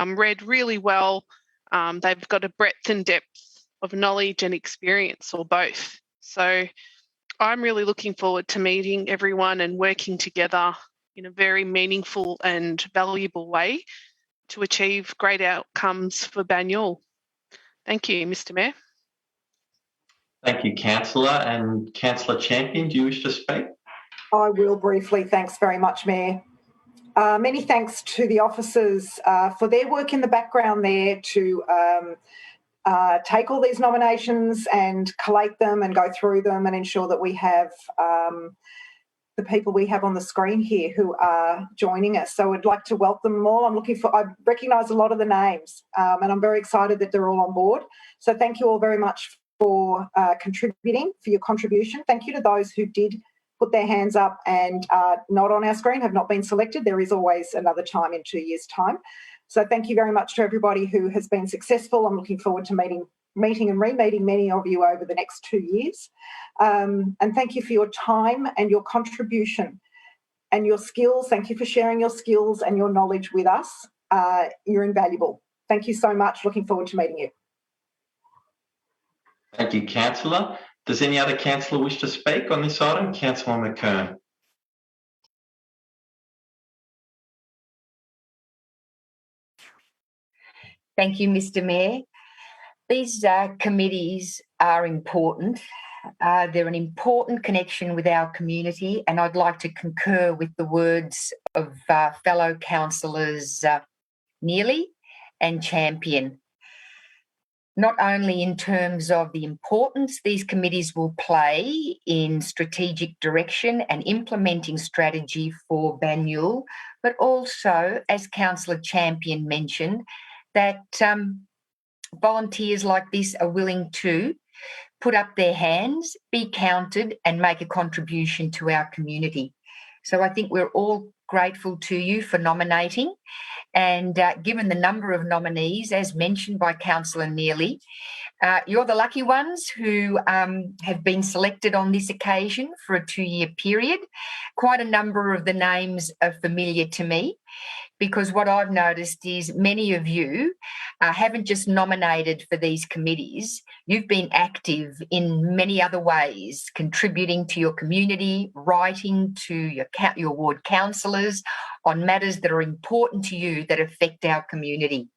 read really well. They've got a breadth and depth of knowledge and experience, or both. So I'm really looking forward to meeting everyone and working together in a very meaningful and valuable way to achieve great outcomes for Banyule. Thank you, Mr. Mayor. Thank you, Councillor. And Councillor Champion, do you wish to speak? I will briefly. Thanks very much, Mayor. Many thanks to the officers for their work in the background there to take all these nominations and collate them and go through them and ensure that we have the people we have on the screen here who are joining us. So I'd like to welcome them all. I recognise a lot of the names and I'm very excited that they're all on board. So thank you all very much for contributing, for your contribution. Thank you to those who did put their hands up and are not on our screen, have not been selected. There is always another time in 2 years' time. So thank you very much to everybody who has been successful. I'm looking forward to meeting and re-meeting many of you over the next 2 years. And thank you for your time and your contribution and your skills. Thank you for sharing your skills and your knowledge with us. You're invaluable. Thank you so much. Looking forward to meeting you. Thank you, Councillor. Does any other councillor wish to speak on this item? Councillor McKern. Thank you, Mr. Mayor. These committees are important. They're an important connection with our community, and I'd like to concur with the words of fellow councillors Neely and Champion. Not only in terms of the importance these committees will play in strategic direction and implementing strategy for Banyule, but also, as Councillor Champion mentioned, that volunteers like this are willing to put up their hands, be counted, and make a contribution to our community. So I think we're all grateful to you for nominating, And given the number of nominees, as mentioned by Councillor Neely, you're the lucky ones who have been selected on this occasion for a 2-year period. Quite a number of the names are familiar to me, because what I've noticed is many of you haven't just nominated for these committees, you've been active in many other ways, contributing to your community, writing to your ward councillors on matters that are important to you that affect our community.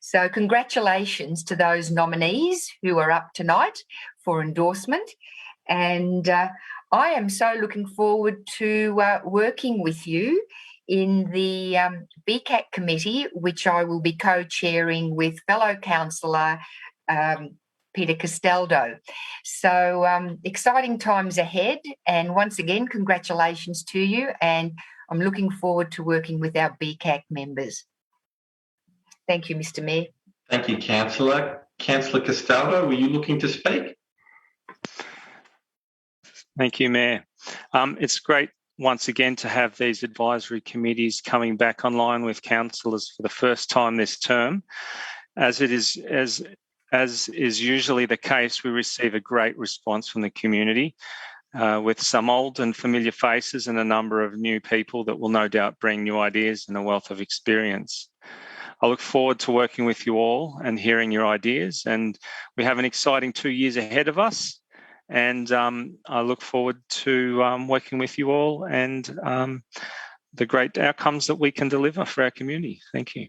So congratulations to those nominees who are up tonight for endorsement. And I am so looking forward to working with you in the BCAC committee, which I will be co-chairing with fellow councillor Peter Castaldo. So exciting times ahead. And once again, congratulations to you. And I'm looking forward to working with our BCAC members. Thank you, Mr. Mayor. Thank you, Councillor. Councillor Castaldo, were you looking to speak? Thank you, Mayor. It's great once again to have these advisory committees coming back online with councillors for the first time this term. As is usually the case, we receive a great response from the community with some old and familiar faces and a number of new people that will no doubt bring new ideas and a wealth of experience. I look forward to working with you all and hearing your ideas, and we have an exciting 2 years ahead of us. And I look forward to working with you all and the great outcomes that we can deliver for our community. Thank you.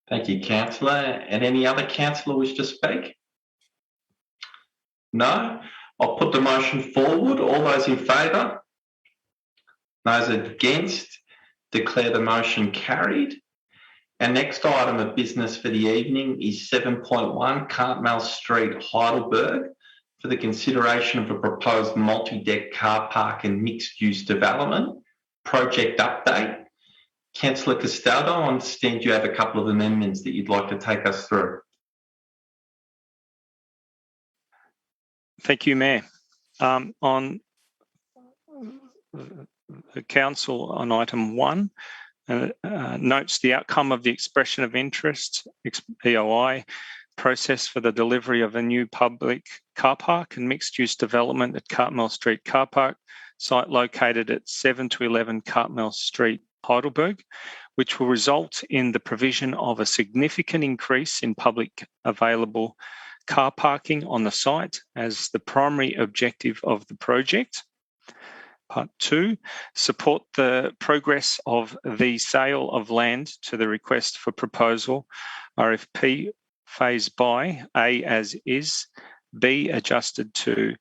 Thank you, Councillor. And any other councillor wish to speak? No? I'll put the motion forward. All those in favour? Those against? Declare the motion carried. Our next item of business for the evening is 7.1 Cartmel Street, Heidelberg, for the consideration of a proposed multi-deck car park and mixed-use development. Project update. Councillor Castaldo, I understand you have a couple of amendments that you'd like to take us through. Thank you, Mayor. On the council on item 1, notes the outcome of the expression of interest, EOI, process for the delivery of a new public car park and mixed-use development at Cartmel Street Car Park, site located at 7 to 11 Cartmel Street, Heidelberg, which will result in the provision of a significant increase in public available car parking on the site as the primary objective of the project. Part 2, support the progress of the sale of land to the request for proposal, RFP phase by A as is, B adjusted to,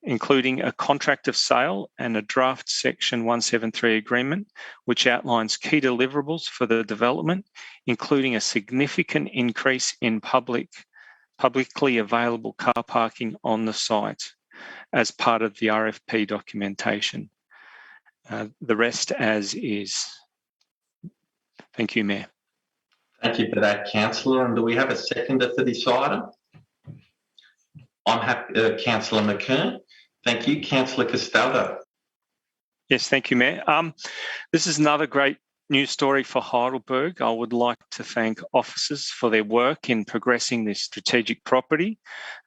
including a contract of sale and a draft Section 173 agreement, which outlines key deliverables for the development, including a significant increase in publicly available car parking on the site as part of the RFP documentation. The rest as is. Thank you, Mayor. Thank you for that, Councillor. And do we have a seconder for this item? I'm happy, Councillor McKern. Thank you. Councillor Castaldo. Yes, thank you, Mayor. This is another great news story for Heidelberg. I would like to thank officers for their work in progressing this strategic property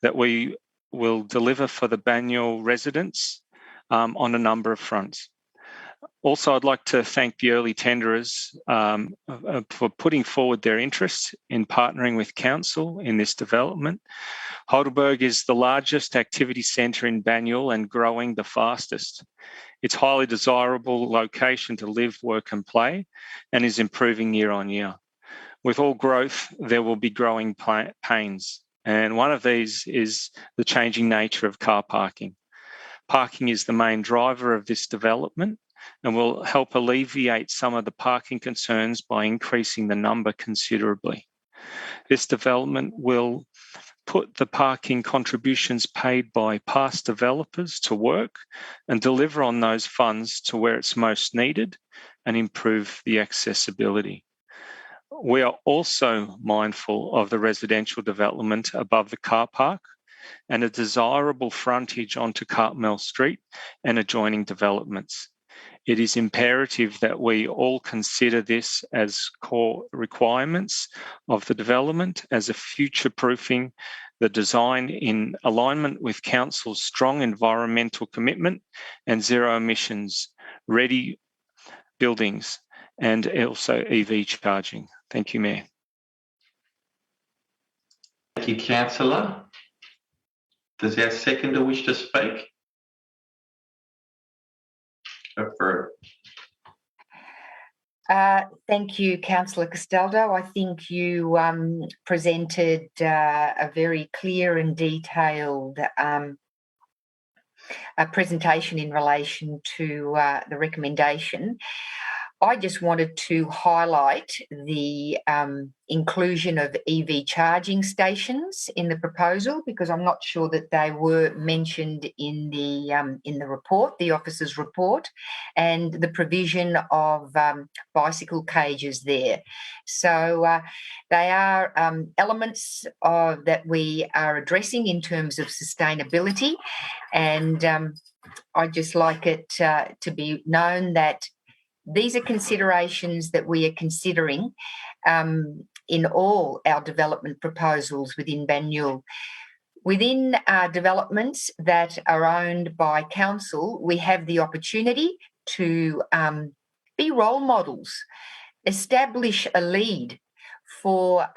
that we will deliver for the Banyule residents on a number of fronts. Also, I'd like to thank the early tenderers for putting forward their interest in partnering with Council in this development. Heidelberg is the largest activity centre in Banyule and growing the fastest. It's a highly desirable location to live, work and play, and is improving year on year. With all growth, there will be growing pains, and one of these is the changing nature of car parking. Parking is the main driver of this development and will help alleviate some of the parking concerns by increasing the number considerably. This development will put the parking contributions paid by past developers to work and deliver on those funds to where it's most needed and improve the accessibility. We are also mindful of the residential development above the car park and a desirable frontage onto Cartmel Street and adjoining developments. It is imperative that we all consider this as core requirements of the development as a future-proofing the design in alignment with Council's strong environmental commitment and zero emissions ready buildings and also EV charging. Thank you, Mayor. Thank you, Councillor. Does our seconder wish to speak? Thank you, Councillor Castaldo. I think you presented a very clear and detailed presentation in relation to the recommendation. I just wanted to highlight the inclusion of EV charging stations in the proposal, because I'm not sure that they were mentioned in the report, the officer's report, and the provision of bicycle cages there. So they are elements that we are addressing in terms of sustainability, and I'd just like it to be known that these are considerations that we are considering in all our development proposals within Banyule. Within developments that are owned by council, we have the opportunity to be role models, establish a lead for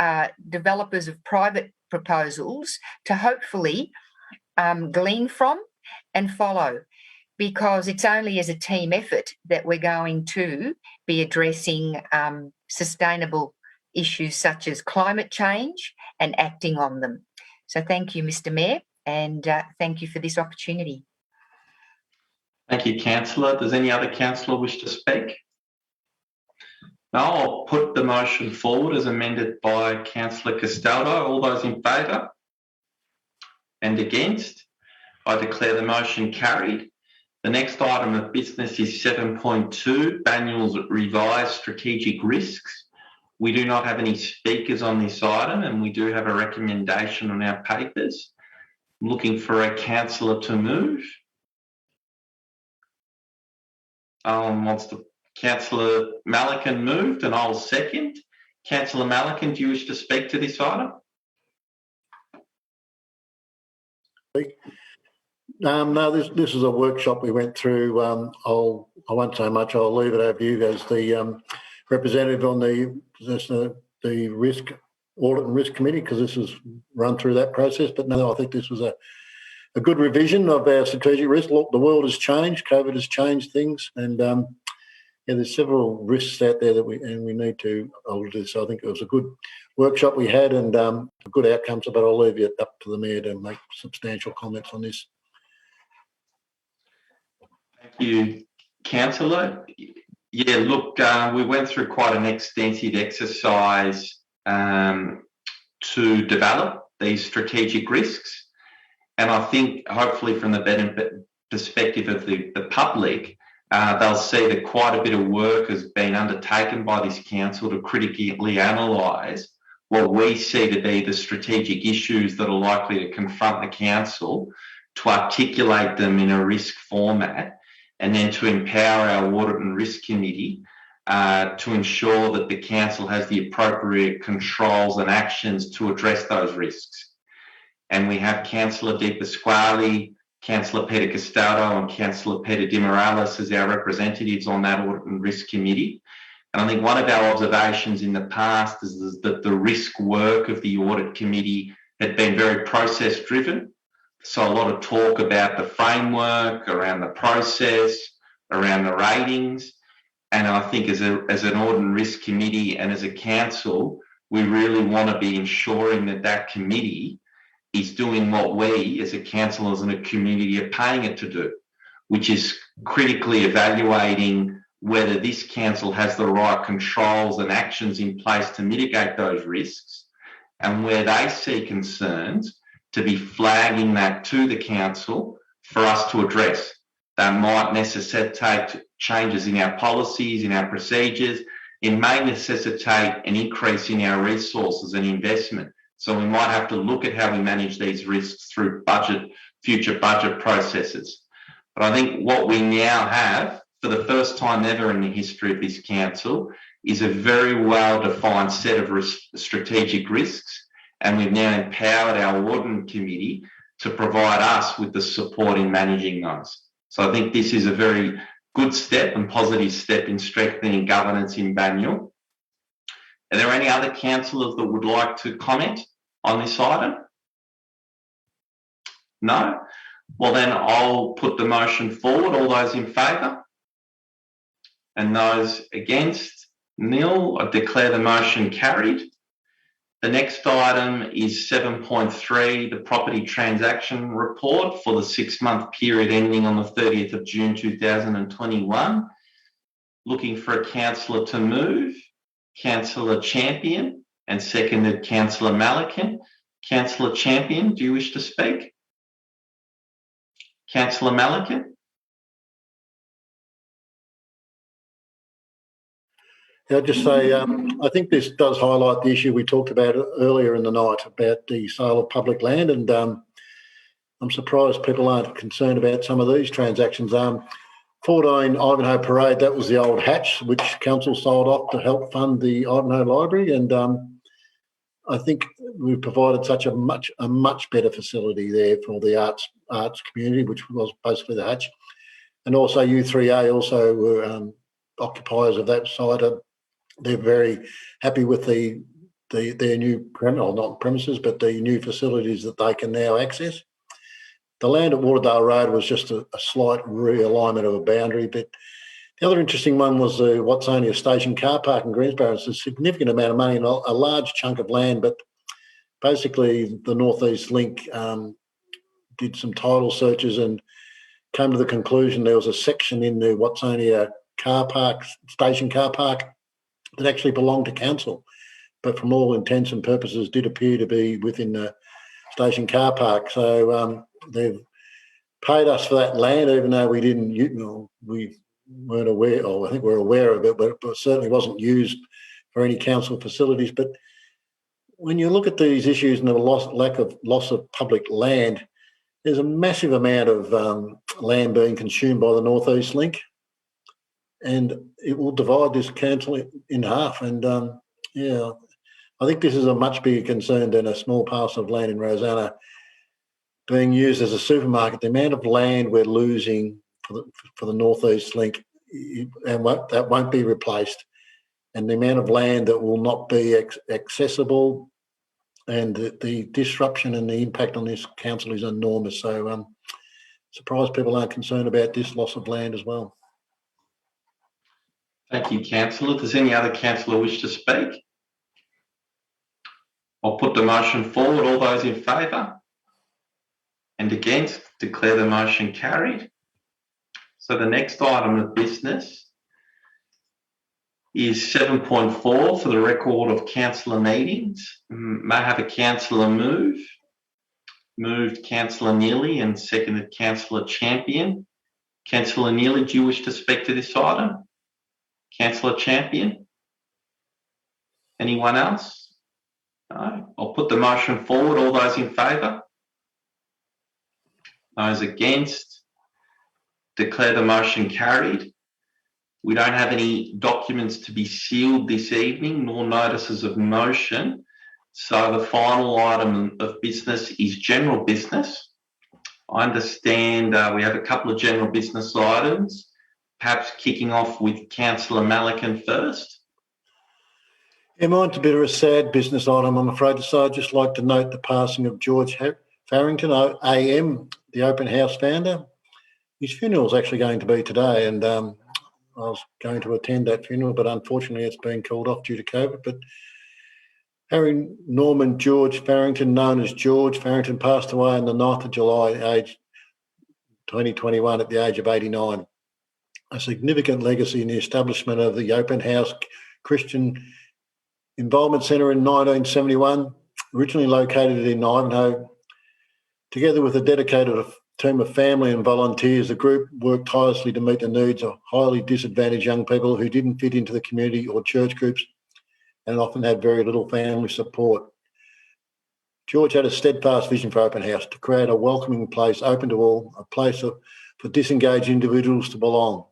developers of private proposals to hopefully glean from and follow, because it's only as a team effort that we're going to be addressing sustainable issues such as climate change and acting on them. So thank you, Mr. Mayor, and thank you for this opportunity. Thank you, Councillor. Does any other councillor wish to speak? No, I'll put the motion forward as amended by Councillor Castaldo. All those in favour? And against? I declare the motion carried. The next item of business is 7.2, Banyule's revised strategic risks. We do not have any speakers on this item, and we do have a recommendation on our papers. I'm looking for a councillor to move. Councillor Malikan moved, and I'll second. Councillor Malikan, do you wish to speak to this item? No, this is a workshop we went through. I won't say much. I'll leave it over to you as the representative on the risk audit and risk committee, because this is run through that process. But no, I think this was a good revision of our strategic risk. Look, the world has changed. COVID has changed things, and there's several risks out there that we need to alter. So I think it was a good workshop we had and good outcomes. But I'll leave it up to the mayor to make substantial comments on this. Thank you, Councillor. Yeah, look, we went through quite an extensive exercise to develop these strategic risks. And I think hopefully from the benefit perspective of the public, they'll see that quite a bit of work has been undertaken by this council to critically analyse what we see to be the strategic issues that are likely to confront the council, to articulate them in a risk format, and then to empower our Audit and Risk Committee to ensure that the council has the appropriate controls and actions to address those risks. And we have Councillor Di Pasquale, Councillor Peter Castaldo and Councillor Peter Di Morales as our representatives on that Audit and Risk Committee. And I think one of our observations in the past is that the risk work of the Audit Committee had been very process driven. So a lot of talk about the framework, around the process, around the ratings. And I think as an Audit and Risk Committee and as a council, we really want to be ensuring that that committee is doing what we as a council and a community are paying it to do, which is critically evaluating whether this council has the right controls and actions in place to mitigate those risks, and where they see concerns, to be flagging that to the council for us to address. That might necessitate changes in our policies, in our procedures. It may necessitate an increase in our resources and investment. So we might have to look at how we manage these risks through future budget processes. But I think what we now have for the first time ever in the history of this council, is a very well-defined set of strategic risks, and we've now empowered our Audit Committee to provide us with the support in managing those. So I think this is a very good step and positive step in strengthening governance in Banyule. Are there any other councillors that would like to comment on this item? No? Well, then I'll put the motion forward. All those in favour? And those against? Nil. I declare the motion carried. The next item is 7.3, the property transaction report for the 6-month period ending on the 30th of June 2021. Looking for a councillor to move. Councillor Champion, and seconded Councillor Malikan. Councillor Champion, do you wish to speak? Councillor Malikan? I'll just say, I think this does highlight the issue we talked about earlier in the night about the sale of public land, and I'm surprised people aren't concerned about some of these transactions. 14 Ivanhoe Parade, that was the old Hatch, which council sold off to help fund the Ivanhoe Library, and I think we've provided such a much better facility there for the arts community, which was basically the Hatch, and also U3A also were occupiers of that site. They're very happy with their new not premises, but the new facilities that they can now access. The land at Waterdale Road was just a slight realignment of a boundary, but the other interesting one was what's only a station car park in Greensborough. It's a significant amount of money and a large chunk of land, but basically the North East Link did some title searches and came to the conclusion there was a section in there what's only a car park, station car park, that actually belonged to council, but from all intents and purposes did appear to be within the station car park. So they've paid us for that land, even though we didn't, we weren't aware, or I think we're aware of it, but it certainly wasn't used for any council facilities. But when you look at these issues and the loss of public land, there's a massive amount of land being consumed by the North East Link, and it will divide this council in half. And I think this is a much bigger concern than a small parcel of land in Rosanna being used as a supermarket. The amount of land we're losing for the North East Link, and that won't be replaced, and the amount of land that will not be accessible, and the disruption and the impact on this council is enormous. So surprised people aren't concerned about this loss of land as well. Thank you, councillor. Does any other councillor wish to speak? I'll put the motion forward. All those in favour and against, declare the motion carried. So the next item of business is 7.4 for the record of councillor meetings. May I have a councillor move? Moved Councillor Neely and seconded Councillor Champion. Councillor Neely, do you wish to speak to this item? Councillor Champion? Anyone else? No. I'll put the motion forward. All those in favour? Those against? Declare the motion carried. We don't have any documents to be sealed this evening, nor notices of motion. So the final item of business is general business. I understand we have a couple of general business items, perhaps kicking off with Councillor Malikan first. Yeah, mine's a bit of a sad business item, I'm afraid to say. I'd just like to note the passing of George Farrington, AM, the Open House founder. His funeral is actually going to be today, and I was going to attend that funeral, but unfortunately it's been called off due to COVID. But Harry Norman George Farrington, known as George Farrington, passed away on the 9th of July, age 2021, at the age of 89. A significant legacy in the establishment of the Open House Christian Involvement Centre in 1971, originally located in Ivanhoe. Together with a dedicated team of family and volunteers, the group worked tirelessly to meet the needs of highly disadvantaged young people who didn't fit into the community or church groups and often had very little family support. George had a steadfast vision for Open House to create a welcoming place open to all, a place for disengaged individuals to belong.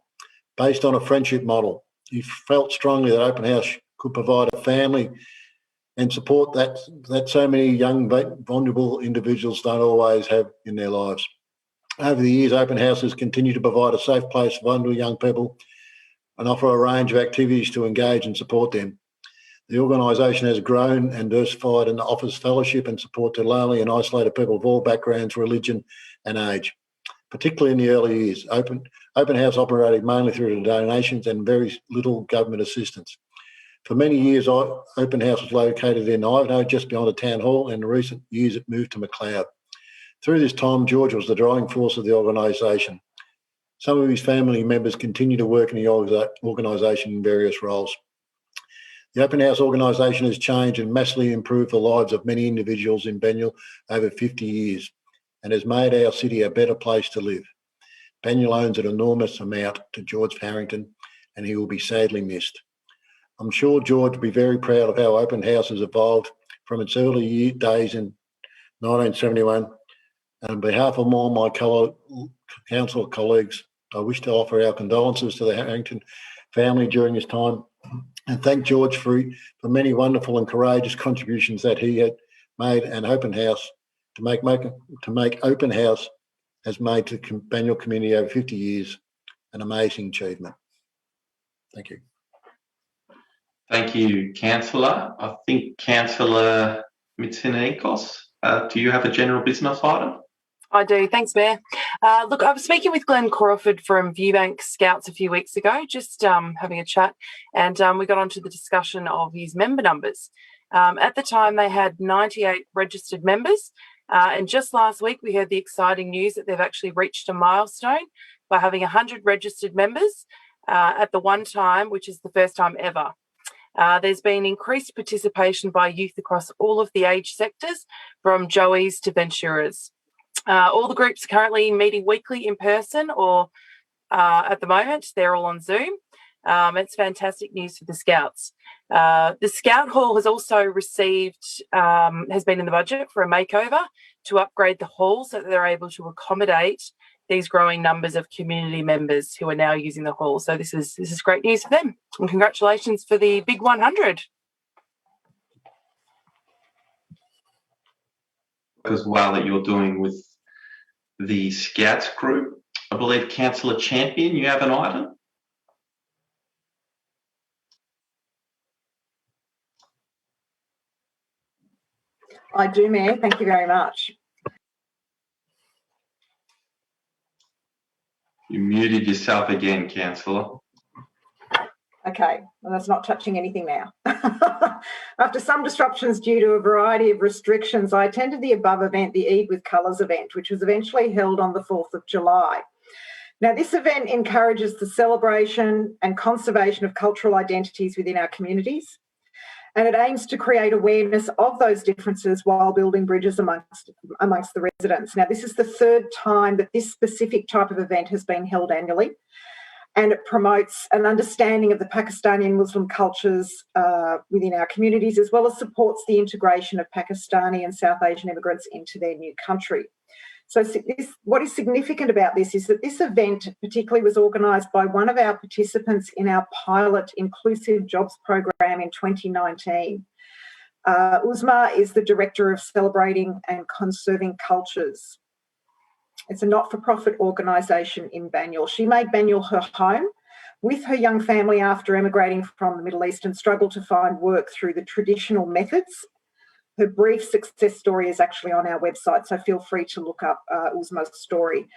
based on a friendship model. He felt strongly that Open House could provide a family and support that so many young vulnerable individuals don't always have in their lives. Over the years, Open Houses continue to provide a safe place for vulnerable young people and offer a range of activities to engage and support them. The organisation has grown and diversified and offers fellowship and support to lonely and isolated people of all backgrounds, religion and age. Particularly in the early years, Open House operated mainly through donations and very little government assistance. For many years, Open House was located in Ivanhoe, just beyond the town hall, and in recent years it moved to Macleod. Through this time, George was the driving force of the organisation. Some of his family members continue to work in the organisation in various roles. The Open House organisation has changed and massively improved the lives of many individuals in Banyule over 50 years and has made our city a better place to live. Banyule owes an enormous amount to George Harrington and he will be sadly missed. I'm sure George will be very proud of how Open House has evolved from its early days in 1971. And on behalf of all my council colleagues, I wish to offer our condolences to the Harrington family during this time and thank George for many wonderful and courageous contributions that he had made and Open House to make Open House has made to the Banyule community over 50 years an amazing achievement. Thank you. Thank you, Councillor. I think Councillor Mitzinikos, do you have a general business item? I do. Thanks, Mayor. Look, I was speaking with Glenn Crawford from Viewbank Scouts a few weeks ago, just having a chat, and we got onto the discussion of his member numbers. At the time, they had 98 registered members, and just last week we heard the exciting news that they've actually reached a milestone by having 100 registered members at the one time, which is the first time ever. There's been increased participation by youth across all of the age sectors, from Joeys to Venturas. All the groups are currently meeting weekly in person, or at the moment they're all on Zoom. It's fantastic news for the Scouts. The Scout Hall has also received, has been in the budget for a makeover to upgrade the hall so that they're able to accommodate these growing numbers of community members who are now using the hall. So this is great news for them. And congratulations for the big 100. As well that you're doing with the Scouts group. I believe Councillor Champion, you have an item? I do, Mayor. Thank you very much. You muted yourself again, Councillor. Okay, well, that's not touching anything now. After some disruptions due to a variety of restrictions, I attended the above event, the Eid with Colours event, which was eventually held on the 4th of July. Now, this event encourages the celebration and conservation of cultural identities within our communities, and it aims to create awareness of those differences while building bridges amongst the residents. Now, this is the third time that this specific type of event has been held annually, and it promotes an understanding of the Pakistani and Muslim cultures within our communities, as well as supports the integration of Pakistani and South Asian immigrants into their new country. So what is significant about this is that this event particularly was organised by one of our participants in our pilot Inclusive Jobs program in 2019. Uzma is the Director of Celebrating and Conserving Cultures. It's a not-for-profit organisation in Banyule. She made Banyule her home with her young family after emigrating from the Middle East and struggled to find work through the traditional methods. Her brief success story is actually on our website, so feel free to look up Uzma's story.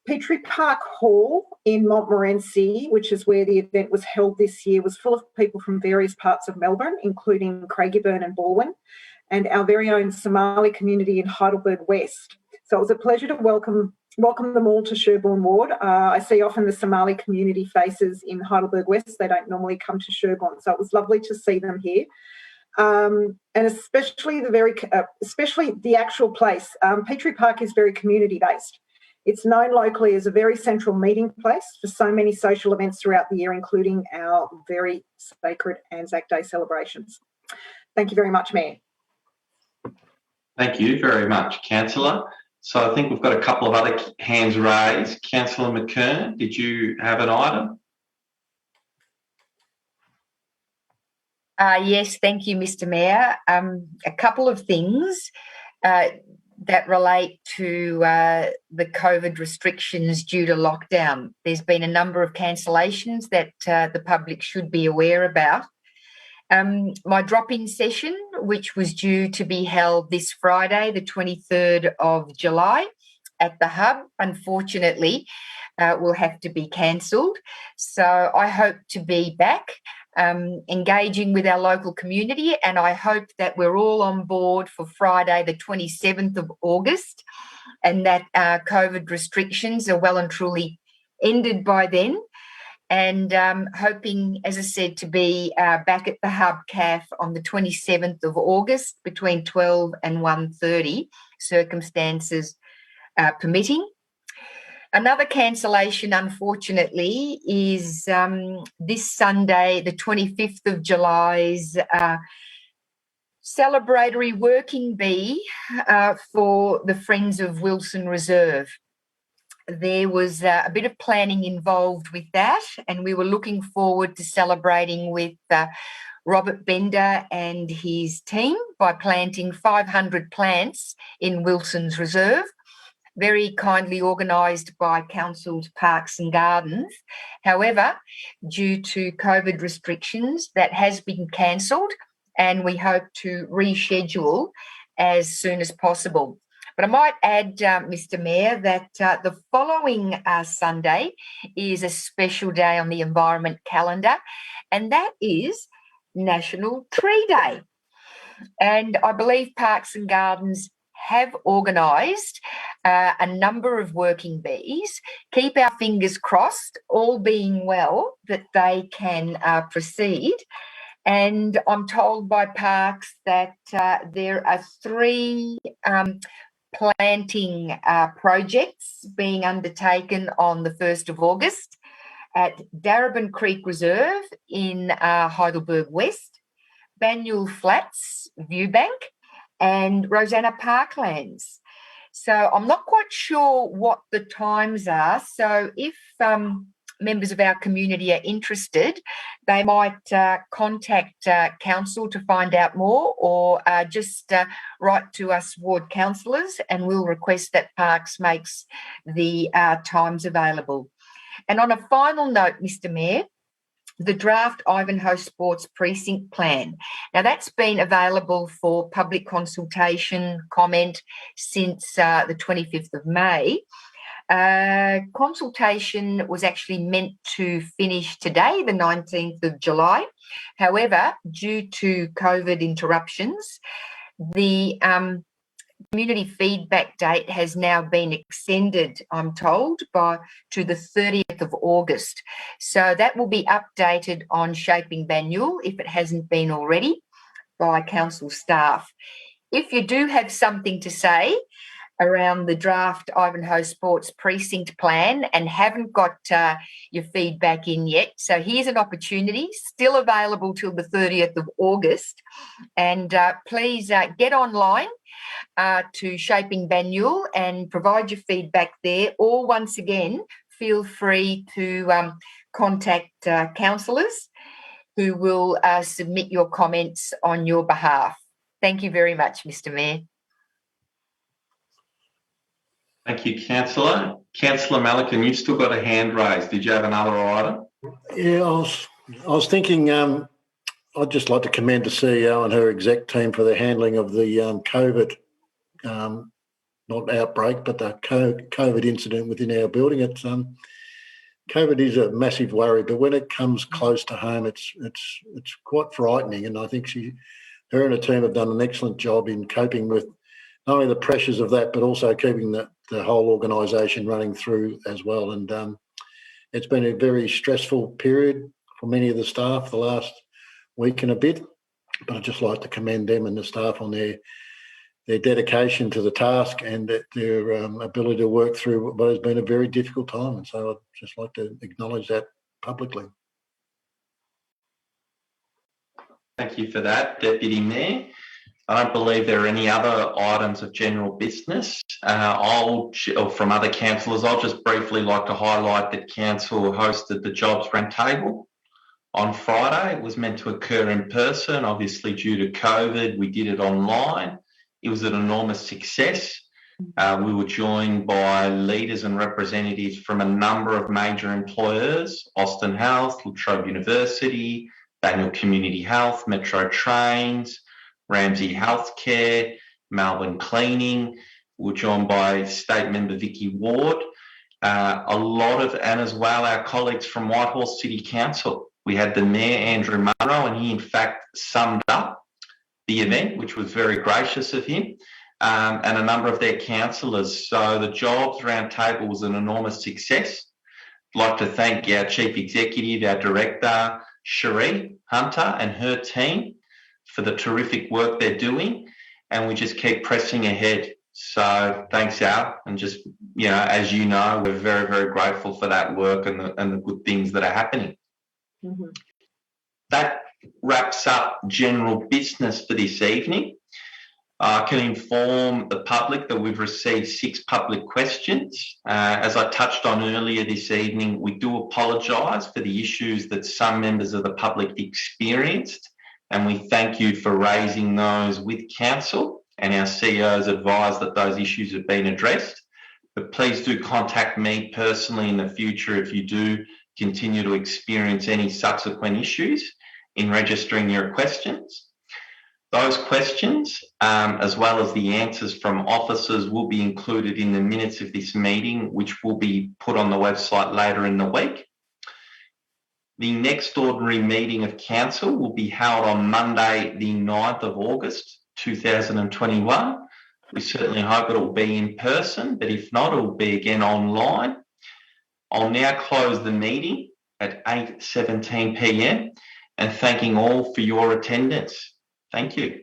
Petrie Park Hall in Montmorency, which is where the event was held this year, was full of people from various parts of Melbourne, including Craigieburn and Balwyn, and our very own Somali community in Heidelberg West. So it was a pleasure to welcome them all to Sherbourne Ward. I see often the Somali community faces in Heidelberg West. They don't normally come to Sherbourne, so it was lovely to see them here. And especially the actual place. Petrie Park is very community-based. It's known locally as a very central meeting place for so many social events throughout the year, including our very sacred Anzac Day celebrations. Thank you very much, Mayor. Thank you very much, Councillor. So I think we've got a couple of other hands raised. Councillor McKern, did you have an item? Yes, thank you, Mr. Mayor. A couple of things that relate to the COVID restrictions due to lockdown. There's been a number of cancellations that the public should be aware about. My drop-in session, which was due to be held this Friday, the 23rd of July, at the Hub, unfortunately, will have to be cancelled. So I hope to be back engaging with our local community, and I hope that we're all on board for Friday, the 27th of August, and that COVID restrictions are well and truly ended by then. And hoping, as I said, to be back at the Hub CAF on the 27th of August between 12 and 1:30, circumstances permitting. Another cancellation, unfortunately, is this Sunday, the 25th of July's celebratory working bee for the Friends of Wilson Reserve. There was a bit of planning involved with that, and we were looking forward to celebrating with Robert Bender and his team by planting 500 plants in Wilson's Reserve, very kindly organised by Council's Parks and Gardens. However, due to COVID restrictions, that has been cancelled, and we hope to reschedule as soon as possible. But I might add, Mr. Mayor, that the following Sunday is a special day on the environment calendar, and that is National Tree Day. And I believe Parks and Gardens have organised a number of working bees. Keep our fingers crossed, all being well, that they can proceed. And I'm told by Parks that there are 3 planting projects being undertaken on the 1st of August at Darebin Creek Reserve in Heidelberg West, Banyule Flats, Viewbank, and Rosanna Parklands. So I'm not quite sure what the times are. So if members of our community are interested, they might contact council to find out more, or just write to us ward councillors, and we'll request that Parks makes the times available. And on a final note, Mr. Mayor, the draft Ivanhoe Sports Precinct Plan. Now, that's been available for public consultation, comment since the 25th of May. Consultation was actually meant to finish today, the 19th of July. However, due to COVID interruptions, the community feedback date has now been extended, I'm told, to the 30th of August. So that will be updated on Shaping Banyule, if it hasn't been already, by council staff. If you do have something to say around the draft Ivanhoe Sports Precinct Plan and haven't got your feedback in yet, so here's an opportunity, still available till the 30th of August, and please get online to Shaping Banyule and provide your feedback there, or once again feel free to contact councillors who will submit your comments on your behalf. Thank you very much, Mr. Mayor. Thank you, Councillor. Councillor Malikan, you've still got a hand raised. Did you have another item? Yeah, I was thinking I'd just like to commend the CEO and her exec team for the handling of the COVID, not outbreak, but the COVID incident within our building. It's COVID is a massive worry, but when it comes close to home, it's quite frightening. And I think her and her team have done an excellent job in coping with not only the pressures of that, but also keeping the whole organisation running through as well. And it's been a very stressful period for many of the staff the last week and a bit, but I'd just like to commend them and the staff on their dedication to the task and their ability to work through what has been a very difficult time. And so I'd just like to acknowledge that publicly. Thank you for that, Deputy Mayor. I don't believe there are any other items of general business. From other councillors, I'll just briefly like to highlight that council hosted the Jobs Roundtable On Friday, it was meant to occur in person. Obviously, due to COVID, we did it online. It was an enormous success. We were joined by leaders and representatives from a number of major employers: Austin Health, La Trobe University, Banyule Community Health, Metro Trains, Ramsay Healthcare, Melbourne Cleaning. We were joined by State Member Vicky Ward, and as well our colleagues from Whitehorse City Council. We had the Mayor, Andrew Munro, and he in fact summed up the event, which was very gracious of him, and a number of their councillors. So the Jobs Roundtable was an enormous success. I'd like to thank our Chief Executive, our Director, Cherie Hunter, and her team for the terrific work they're doing, and we just keep pressing ahead. So thanks, Al, and just, as you know, we're very, very grateful for that work and the good things that are happening. Mm-hmm. That wraps up general business for this evening. I can inform the public that we've received 6 public questions. As I touched on earlier this evening, we do apologise for the issues that some members of the public experienced, and we thank you for raising those with Council, and our CEOs advise that those issues have been addressed. But please do contact me personally in the future if you do continue to experience any subsequent issues in registering your questions. Those questions, as well as the answers from officers, will be included in the minutes of this meeting, which will be put on the website later in the week. The next ordinary meeting of Council will be held on Monday, the 9th of August, 2021. We certainly hope it will be in person, but if not, it will be again online. I'll now close the meeting at 8:17 p.m. and thanking all for your attendance. Thank you.